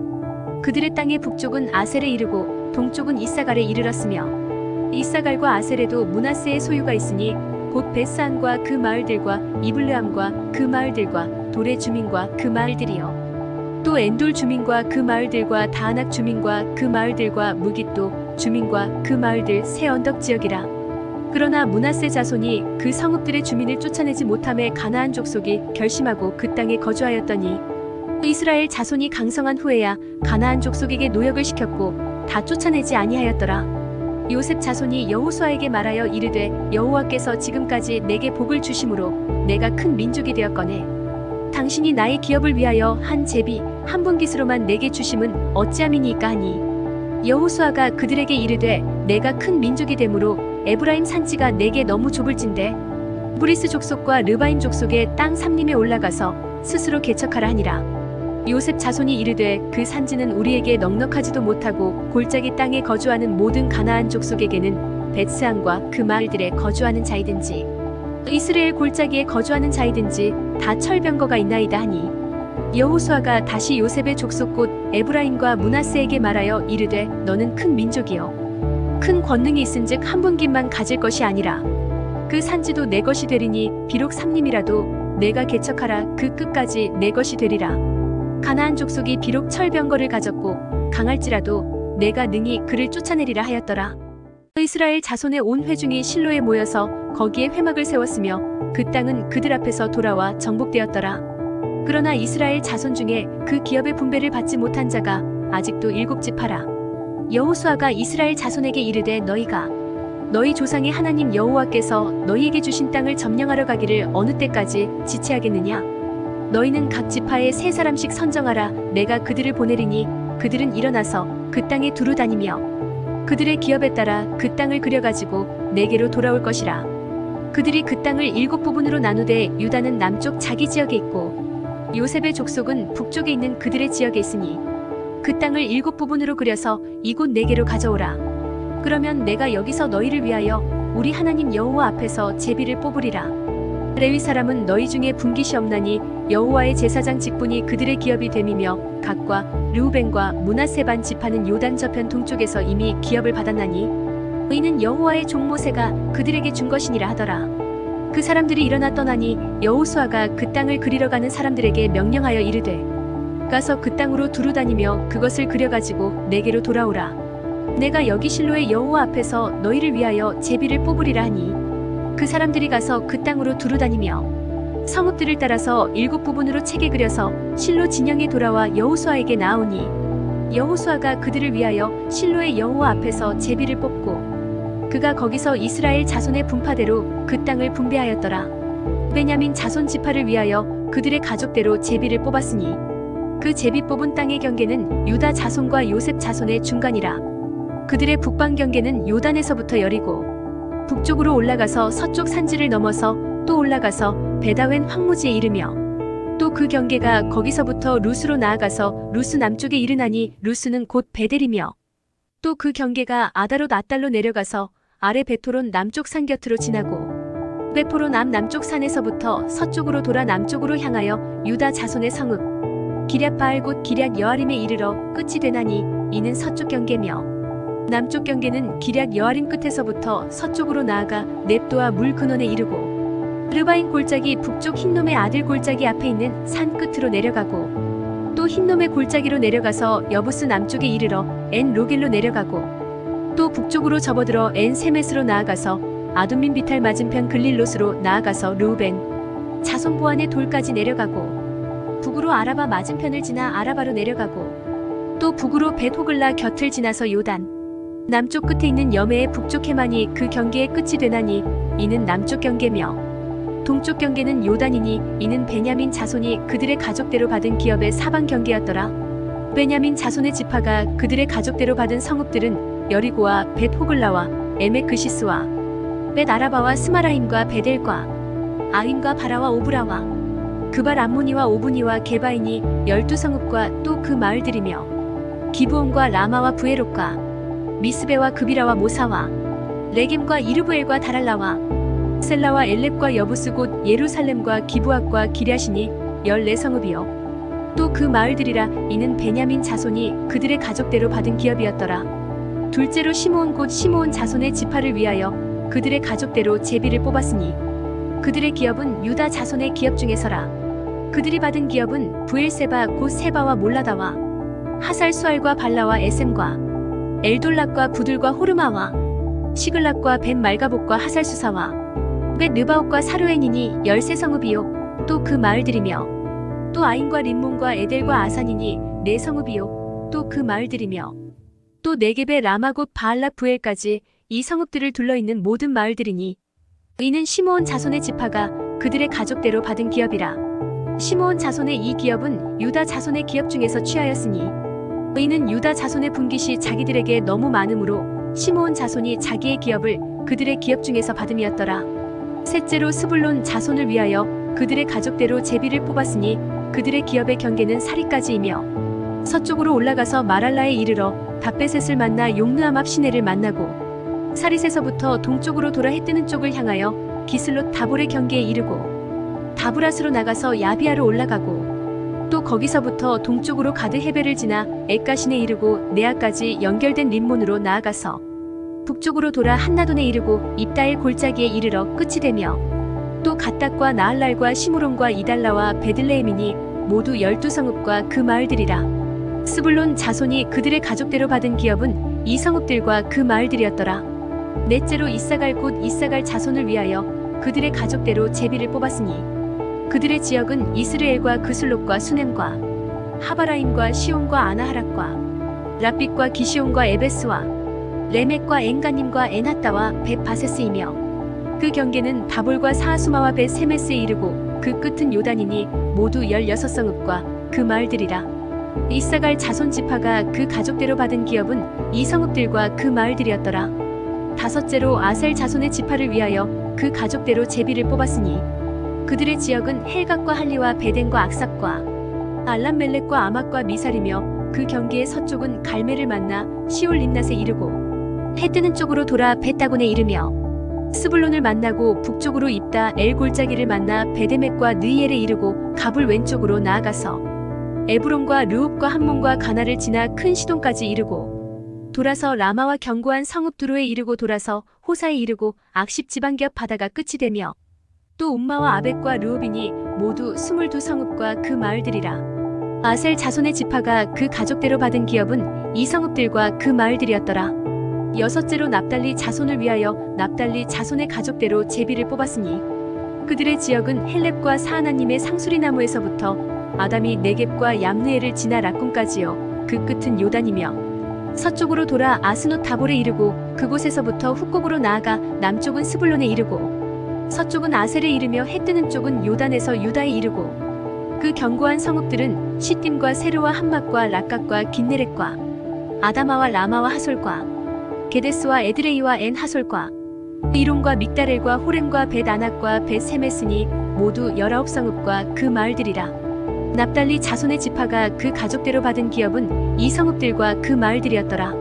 그들의 땅의 북쪽은 아셀에 이르고 동쪽은 이사갈에 이르렀으며 이사갈과 아셀에도 므낫세의 소유가 있으니 곧 벳산과 그 마을들과 이블르함과 그 마을들과 돌의 주민과 그 마을들이요 또 엔돌 주민과 그 마을들과 다아낙 주민과 그 마을들과 무깃도 주민과 그 마을들 새 언덕 지역이라. 그러나 므낫세 자손이 그 성읍들의 주민을 쫓아내지 못함에 가나안 족속이 결심하고 그 땅에 거주하였더니 이스라엘 자손이 강성한 후에야 가나안 족속에게 노역을 시켰고 다 쫓아내지 아니하였더라. 요셉 자손이 여호수아에게 말하여 이르되 여호와께서 지금까지 내게 복을 주심으로 내가 큰 민족이 되었거늘 당신이 나의 기업을 위하여 한 제비 한 분깃으로만 내게 주심은 어찌함이니까 하니 여호수아가 그들에게 이르되 내가 큰 민족이 되므로 에브라임 산지가 내게 너무 좁을진대 브리스 족속과 르바임 족속의 땅 삼림에 올라가서 스스로 개척하라 하니라. 요셉 자손이 이르되 그 산지는 우리에게 넉넉하지도 못하고 골짜기 땅에 거주하는 모든 가나안 족속에게는 벳스안과 그 마을들에 거주하는 자이든지 이스라엘 골짜기에 거주하는 자이든지 다 철병거가 있나이다 하니 여호수아가 다시 요셉의 족속 곧 에브라임과 므낫세에게 말하여 이르되 너는 큰 민족이요 큰 권능이 있은즉 한 분깃만 가질 것이 아니라 그 산지도 내 것이 되리니 비록 삼림이라도 내가 개척하라 그 끝까지 내 것이 되리라. 가나안 족속이 비록 철병거를 가졌고 강할지라도 내가 능히 그를 쫓아내리라 하였더라. 이스라엘 자손의 온 회중이 실로에 모여서 거기에 회막을 세웠으며 그 땅은 그들 앞에서 돌아와 정복되었더라. 그러나 이스라엘 자손 중에 그 기업의 분배를 받지 못한 자가 아직도 7지파라. 여호수아가 이스라엘 자손에게 이르되 너희가 너희 조상의 하나님 여호와께서 너희에게 주신 땅을 점령하러 가기를 어느 때까지 지체하겠느냐? 너희는 각 지파에 3사람씩 선정하라. 내가 그들을 보내리니 그들은 일어나서 그 땅에 두루 다니며 그들의 기업에 따라 그 땅을 그려가지고 내게로 돌아올 것이라. 그들이 그 땅을 7부분으로 나누되 유다는 남쪽 자기 지역에 있고 요셉의 족속은 북쪽에 있는 그들의 지역에 있으니 그 땅을 7부분으로 그려서 이곳 내게로 가져오라. 그러면 내가 여기서 너희를 위하여 우리 하나님 여호와 앞에서 제비를 뽑으리라. 레위 사람은 너희 중에 분깃이 없나니 여호와의 제사장 직분이 그들의 기업이 됨이며 각과 르우벤과 므낫세 반 지파는 요단 저편 동쪽에서 이미 기업을 받았나니 이는 여호와의 종 모세가 그들에게 준 것이니라 하더라. 그 사람들이 일어나 떠나니 여호수아가 그 땅을 그리러 가는 사람들에게 명령하여 이르되 가서 그 땅으로 두루 다니며 그것을 그려가지고 내게로 돌아오라. 내가 여기 실로의 여호와 앞에서 너희를 위하여 제비를 뽑으리라 하니 그 사람들이 가서 그 땅으로 두루 다니며 성읍들을 따라서 7부분으로 책에 그려서 실로 진영에 돌아와 여호수아에게 나아오니 여호수아가 그들을 위하여 실로의 여호와 앞에서 제비를 뽑고 그가 거기서 이스라엘 자손의 분파대로 그 땅을 분배하였더라. 베냐민 자손 지파를 위하여 그들의 가족대로 제비를 뽑았으니 그 제비 뽑은 땅의 경계는 유다 자손과 요셉 자손의 중간이라. 그들의 북방 경계는 요단에서부터 여리고 북쪽으로 올라가서 서쪽 산지를 넘어서 또 올라가서 베다웬 황무지에 이르며 또 그 경계가 거기서부터 루스로 나아가서 루스 남쪽에 이르나니 루스는 곧 베델이며 또 그 경계가 아다롯 아달로 내려가서 아래 베토론 남쪽 산 곁으로 지나고 베포로 남쪽 산에서부터 서쪽으로 돌아 남쪽으로 향하여 유다 자손의 성읍 기럇바알 곧 기럇 여아림에 이르러 끝이 되나니 이는 서쪽 경계며 남쪽 경계는 기럇 여아림 끝에서부터 서쪽으로 나아가 넵도아 물 근원에 이르고 르바인 골짜기 북쪽 흰놈의 아들 골짜기 앞에 있는 산 끝으로 내려가고 또 흰놈의 골짜기로 내려가서 여부스 남쪽에 이르러 엔 로겔로 내려가고 또 북쪽으로 접어들어 엔 세메스로 나아가서 아둠민 비탈 맞은편 글릴롯으로 나아가서 르우벤 자손 보안의 돌까지 내려가고 북으로 아라바 맞은편을 지나 아라바로 내려가고 또 북으로 벳호글라 곁을 지나서 요단 남쪽 끝에 있는 여메의 북쪽 해만이 그 경계의 끝이 되나니 이는 남쪽 경계며 동쪽 경계는 요단이니 이는 베냐민 자손이 그들의 가족대로 받은 기업의 사방 경계였더라. 베냐민 자손의 지파가 그들의 가족대로 받은 성읍들은 여리고와 벳호글라와 에메크시스와 벳아라바와 스마라임과 베델과 아임과 바라와 오브라와 그발 암모니와 오브니와 게바인이 12성읍과 또 그 마을들이며 기브온과 라마와 부에롯과 미스베와 그비라와 모사와 레겜과 이르브엘과 다랄라와 셀라와 엘렙과 여부스 곧 예루살렘과 기브앗과 기랴시니 14성읍이요 또 그 마을들이라. 이는 베냐민 자손이 그들의 가족대로 받은 기업이었더라. 둘째로 시므온 곧 시므온 자손의 지파를 위하여 그들의 가족대로 제비를 뽑았으니 그들의 기업은 유다 자손의 기업 중에서라. 그들이 받은 기업은 부엘세바 곧 세바와 몰라다와 하살수알과 발라와 에셈과 엘돌락과 부들과 호르마와 시글락과 벤 말가복과 하살수사와 벳 느바옥과 사르웬이니 13성읍이요 또 그 마을들이며 또 아인과 림몬과 에델과 아산이니 4성읍이요 또 그 마을들이며 또 네겝의 라마 곧 바알라 부엘까지 이 성읍들을 둘러있는 모든 마을들이니 이는 시므온 자손의 지파가 그들의 가족대로 받은 기업이라. 시므온 자손의 이 기업은 유다 자손의 기업 중에서 취하였으니 이는 유다 자손의 분깃이 자기들에게 너무 많으므로 시므온 자손이 자기의 기업을 그들의 기업 중에서 받음이었더라. 셋째로 스불론 자손을 위하여 그들의 가족대로 제비를 뽑았으니 그들의 기업의 경계는 사리까지이며 서쪽으로 올라가서 마랄라에 이르러 답베셋을 만나 용느암 앞 시내를 만나고 사릿에서부터 동쪽으로 돌아 해뜨는 쪽을 향하여 기슬롯 다볼의 경계에 이르고 다브라스로 나가서 야비아로 올라가고 또 거기서부터 동쪽으로 가드 헤벨을 지나 엑가신에 이르고 네아까지 연결된 림몬으로 나아가서 북쪽으로 돌아 한나돈에 이르고 입다엘 골짜기에 이르러 끝이 되며 또 갓닥과 나할랄과 시므론과 이달라와 베들레헴이니 모두 12성읍과 그 마을들이라. 스불론 자손이 그들의 가족대로 받은 기업은 이 성읍들과 그 마을들이었더라. 넷째로 이사갈 곧 이사갈 자손을 위하여 그들의 가족대로 제비를 뽑았으니 그들의 지역은 이스르엘과 그슬롯과 수넴과 하바라임과 시온과 아나하락과 랍빗과 기시온과 에베스와 레멕과 엔가님과 엔하따와 벳바세스이며 그 경계는 다볼과 사하수마와 벳세메스에 이르고 그 끝은 요단이니 모두 16성읍과 그 마을들이라. 이사갈 자손 지파가 그 가족대로 받은 기업은 이 성읍들과 그 마을들이었더라. 다섯째로 아셀 자손의 지파를 위하여 그 가족대로 제비를 뽑았으니 그들의 지역은 헬갓과 할리와 베덴과 악삽과 알람멜렉과 아막과 미살이며 그 경계의 서쪽은 갈멜을 만나 시올 림낫에 이르고 해 뜨는 쪽으로 돌아 벳다곤에 이르며 스불론을 만나고 북쪽으로 입다 엘골짜기를 만나 베데멕과 느이엘에 이르고 갑을 왼쪽으로 나아가서 에브론과 르웁과 함몬과 가나를 지나 큰 시돈까지 이르고 돌아서 라마와 견고한 성읍 두로에 이르고 돌아서 호사에 이르고 악십 지방기업 바다가 끝이 되며 또 움마와 아벡과 르우빈이 모두 22성읍과 그 마을들이라. 아셀 자손의 지파가 그 가족대로 받은 기업은 이 성읍들과 그 마을들이었더라. 여섯째로 납달리 자손을 위하여 납달리 자손의 가족대로 제비를 뽑았으니 그들의 지역은 헬렙과 사하나님의 상수리나무에서부터 아담이 네겝과 얌느에를 지나 락군까지요. 그 끝은 요단이며 서쪽으로 돌아 아스노 다볼에 이르고 그곳에서부터 훅곡으로 나아가 남쪽은 스불론에 이르고 서쪽은 아셀에 이르며 해 뜨는 쪽은 요단에서 유다에 이르고 그 견고한 성읍들은 시딤과 세르와 함막과 락각과 긴네렛과 아다마와 라마와 하솔과 게데스와 에드레이와 엔 하솔과 이론과 믹다렐과 호렘과 벳아낙과 벳세메스니 모두 19성읍과 그 마을들이라. 납달리 자손의 지파가 그 가족대로 받은 기업은 이 성읍들과 그 마을들이었더라.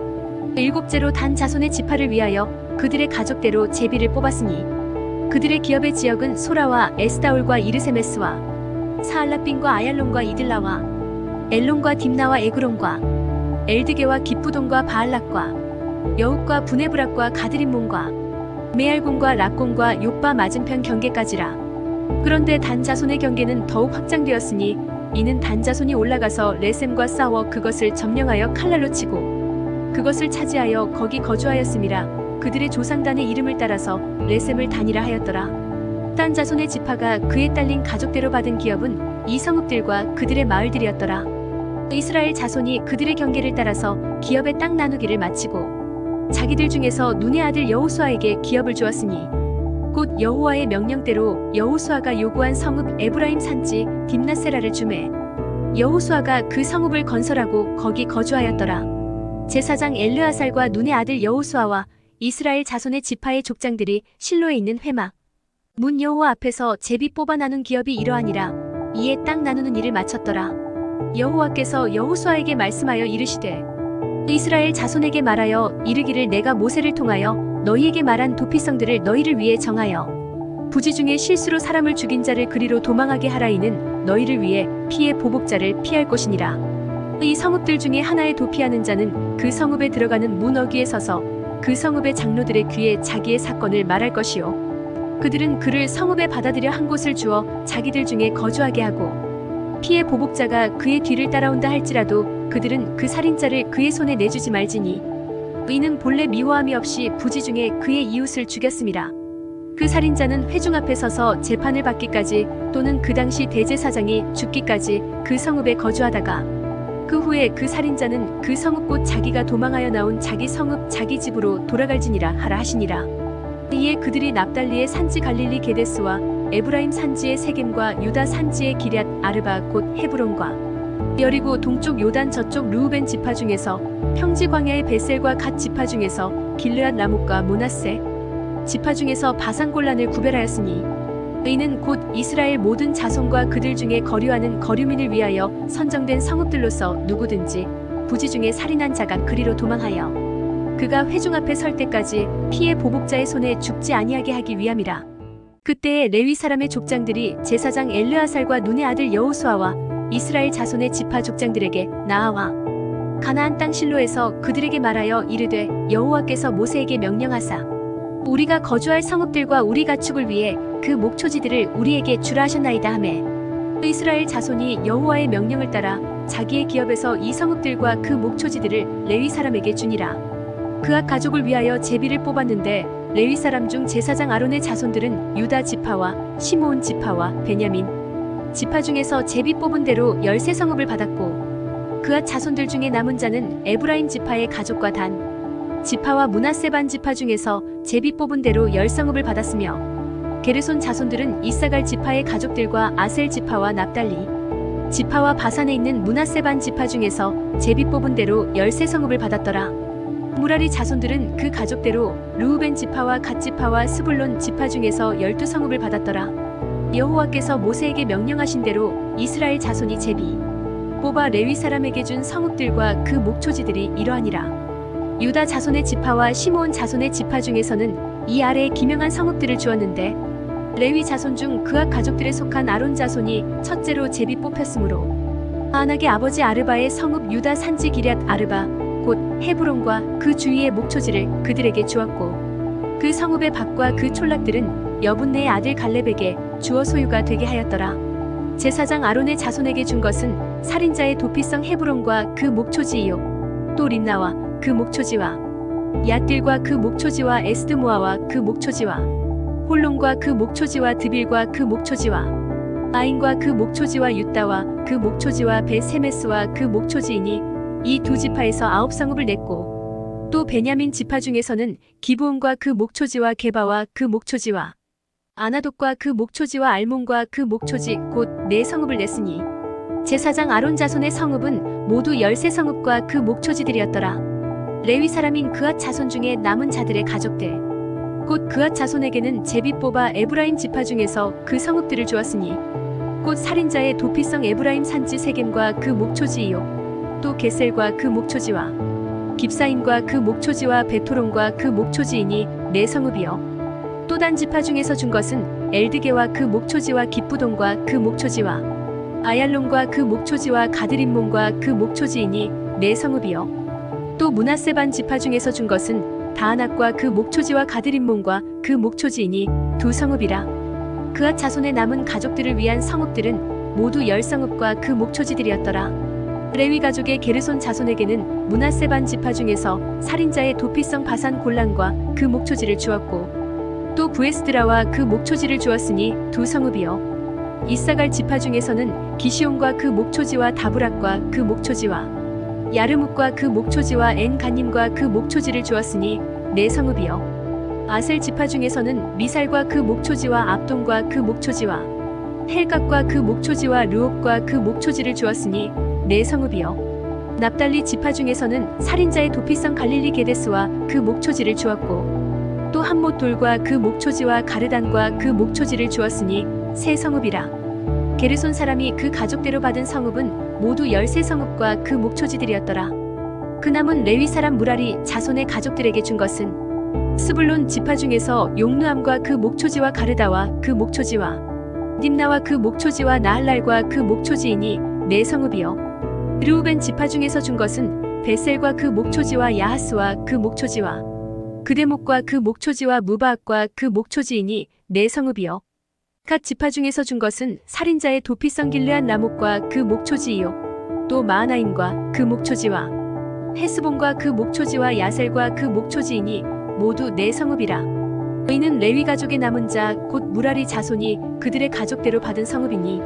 일곱째로 단 자손의 지파를 위하여 그들의 가족대로 제비를 뽑았으니 그들의 기업의 지역은 소라와 에스다올과 이르세메스와 사알라빈과 아얄론과 이들라와 엘론과 딥나와 에그론과 엘드게와 기쁘돈과 바알락과 여욱과 부네브락과 가드림몬과 메알곤과 락곤과 욥바 맞은편 경계까지라. 그런데 단 자손의 경계는 더욱 확장되었으니 이는 단 자손이 올라가서 레셈과 싸워 그것을 점령하여 칼날로 치고 그것을 차지하여 거기 거주하였음이라. 그들의 조상단의 이름을 따라서 레셈을 단이라 하였더라. 단 자손의 지파가 그에 딸린 가족대로 받은 기업은 이 성읍들과 그들의 마을들이었더라. 이스라엘 자손이 그들의 경계를 따라서 기업의 땅 나누기를 마치고 자기들 중에서 눈의 아들 여호수아에게 기업을 주었으니 곧 여호와의 명령대로 여호수아가 요구한 성읍 에브라임 산지 딥나세라를 주매 여호수아가 그 성읍을 건설하고 거기 거주하였더라. 제사장 엘르아살과 눈의 아들 여호수아와 이스라엘 자손의 지파의 족장들이 실로에 있는 회막 문 여호와 앞에서 제비 뽑아 나눈 기업이 이러하니라. 이에 땅 나누는 일을 마쳤더라. 여호와께서 여호수아에게 말씀하여 이르시되 이스라엘 자손에게 말하여 이르기를 내가 모세를 통하여 너희에게 말한 도피성들을 너희를 위해 정하여 부지 중에 실수로 사람을 죽인 자를 그리로 도망하게 하라. 이는 너희를 위해 피의 보복자를 피할 것이니라. 이 성읍들 중에 하나에 도피하는 자는 그 성읍에 들어가는 문 어귀에 서서 그 성읍의 장로들의 귀에 자기의 사건을 말할 것이요 그들은 그를 성읍에 받아들여 한 곳을 주어 자기들 중에 거주하게 하고 피의 보복자가 그의 뒤를 따라온다 할지라도 그들은 그 살인자를 그의 손에 내주지 말지니 이는 본래 미워함이 없이 부지 중에 그의 이웃을 죽였음이라. 그 살인자는 회중 앞에 서서 재판을 받기까지 또는 그 당시 대제사장이 죽기까지 그 성읍에 거주하다가 그 후에 그 살인자는 그 성읍 곧 자기가 도망하여 나온 자기 성읍 자기 집으로 돌아갈지니라 하라 하시니라. 이에 그들이 납달리의 산지 갈릴리 게데스와 에브라임 산지의 세겜과 유다 산지의 기럇 아르바 곧 헤브론과 여리고 동쪽 요단 저쪽 르우벤 지파 중에서 평지 광야의 베셀과 갓 지파 중에서 길르앗 라못과 모나세 지파 중에서 바산 골란을 구별하였으니 이는 곧 이스라엘 모든 자손과 그들 중에 거류하는 거류민을 위하여 선정된 성읍들로서 누구든지 부지 중에 살인한 자가 그리로 도망하여 그가 회중 앞에 설 때까지 피의 보복자의 손에 죽지 아니하게 하기 위함이라. 그때에 레위 사람의 족장들이 제사장 엘르아살과 눈의 아들 여호수아와 이스라엘 자손의 지파 족장들에게 나아와 가나안 땅 실로에서 그들에게 말하여 이르되 여호와께서 모세에게 명령하사 우리가 거주할 성읍들과 우리 가축을 위해 그 목초지들을 우리에게 주라 하셨나이다 하매 이스라엘 자손이 여호와의 명령을 따라 자기의 기업에서 이 성읍들과 그 목초지들을 레위 사람에게 주니라. 그앗 가족을 위하여 제비를 뽑았는데 레위 사람 중 제사장 아론의 자손들은 유다 지파와 시므온 지파와 베냐민 지파 중에서 제비 뽑은 대로 13성읍을 받았고 그앗 자손들 중에 남은 자는 에브라임 지파의 가족과 단 지파와 므낫세 반 지파 중에서 제비 뽑은 대로 10성읍을 받았으며 게르손 자손들은 이사갈 지파의 가족들과 아셀 지파와 납달리 지파와 바산에 있는 므낫세 반 지파 중에서 제비 뽑은 대로 13성읍을 받았더라. 무라리 자손들은 그 가족대로 르우벤 지파와 갓 지파와 스불론 지파 중에서 12성읍을 받았더라. 여호와께서 모세에게 명령하신 대로 이스라엘 자손이 제비 뽑아 레위 사람에게 준 성읍들과 그 목초지들이 이러하니라. 유다 자손의 지파와 시므온 자손의 지파 중에서는 이 아래에 기명한 성읍들을 주었는데 레위 자손 중 그앗 가족들에 속한 아론 자손이 첫째로 제비 뽑혔으므로 아낙의 아버지 아르바의 성읍 유다 산지 기럇 아르바 곧 헤브론과 그 주위의 목초지를 그들에게 주었고 그 성읍의 밭과 그 촌락들은 여분네의 아들 갈렙에게 주어 소유가 되게 하였더라. 제사장 아론의 자손에게 준 것은 살인자의 도피성 헤브론과 그 목초지이요 또 림나와 그 목초지와 얏딜과 그 목초지와 에스드모아와 그 목초지와 홀론과 그 목초지와 드빌과 그 목초지와 아인과 그 목초지와 유다와 그 목초지와 베세메스와 그 목초지이니 이 두 지파에서 9성읍을 냈고 또 베냐민 지파 중에서는 기브온과 그 목초지와 게바와 그 목초지와 아나돗과 그 목초지와 알몬과 그 목초지 곧 4성읍을 냈으니 제사장 아론 자손의 성읍은 모두 13성읍과 그 목초지들이었더라. 레위 사람인 그앗 자손 중에 남은 자들의 가족들 곧 그앗 자손에게는 제비 뽑아 에브라임 지파 중에서 그 성읍들을 주었으니 곧 살인자의 도피성 에브라임 산지 세겜과 그 목초지이요 또 게셀과 그 목초지와 깁사임과 그 목초지와 베토론과 그 목초지이니 4성읍이요 또 단 지파 중에서 준 것은 엘드게와 그 목초지와 깁부돈과 그 목초지와 아얄론과 그 목초지와 가드림몬과 그 목초지이니 4성읍이요 또 므낫세 반 지파 중에서 준 것은 다아낙과 그 목초지와 가드림몬과 그 목초지이니 2성읍이라. 그앗 자손의 남은 가족들을 위한 성읍들은 모두 10성읍과 그 목초지들이었더라. 레위 가족의 게르손 자손에게는 므낫세 반 지파 중에서 살인자의 도피성 바산 골란과 그 목초지를 주었고 또 부에스드라와 그 목초지를 주었으니 2성읍이요 이사갈 지파 중에서는 기시온과 그 목초지와 다브락과 그 목초지와 야르묵과 그 목초지와 엔가님과 그 목초지를 주었으니 4성읍이요 아셀 지파 중에서는 미살과 그 목초지와 압돈과 그 목초지와 헬각과 그 목초지와 르옥과 그 목초지를 주었으니 4성읍이요 납달리 지파 중에서는 살인자의 도피성 갈릴리 게데스와 그 목초지를 주었고 또 함못돌과 그 목초지와 가르단과 그 목초지를 주었으니 3성읍이라. 게르손 사람이 그 가족대로 받은 성읍은 모두 13성읍과 그 목초지들이었더라. 그 남은 레위 사람 무라리 자손의 가족들에게 준 것은 스불론 지파 중에서 용누암과 그 목초지와 가르다와 그 목초지와 딥나와 그 목초지와 나할랄과 그 목초지이니 4성읍이요 르우벤 지파 중에서 준 것은 베셀과 그 목초지와 야하스와 그 목초지와 그데목과 그 목초지와 무바악과 그 목초지이니 4성읍이요 갓 지파 중에서 준 것은 살인자의 도피성 길르앗 라목과 그 목초지이요 또 마하나임과 그 목초지와 헤스본과 그 목초지와 야셀과 그 목초지이니 모두 4성읍이라. 이는 레위 가족의 남은 자 곧 무라리 자손이 그들의 가족대로 받은 성읍이니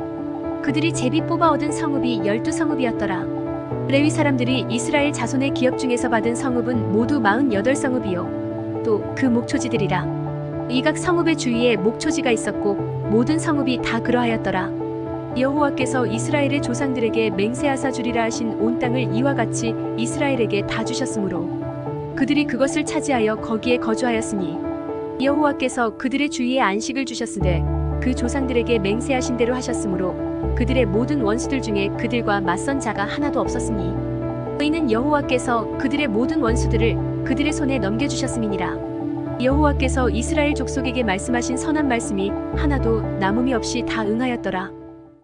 그들이 제비 뽑아 얻은 성읍이 12성읍이었더라. 레위 사람들이 이스라엘 자손의 기업 중에서 받은 성읍은 모두 48성읍이요 또 그 목초지들이라. 이 각 성읍의 주위에 목초지가 있었고 모든 성읍이 다 그러하였더라. 여호와께서 이스라엘의 조상들에게 맹세하사 주리라 하신 온 땅을 이와 같이 이스라엘에게 다 주셨으므로 그들이 그것을 차지하여 거기에 거주하였으니 여호와께서 그들의 주위에 안식을 주셨으되 그 조상들에게 맹세하신 대로 하셨으므로 그들의 모든 원수들 중에 그들과 맞선 자가 하나도 없었으니 이는 여호와께서 그들의 모든 원수들을 그들의 손에 넘겨주셨음이니라. 여호와께서 이스라엘 족속에게 말씀하신 선한 말씀이 하나도 남음이 없이 다 응하였더라.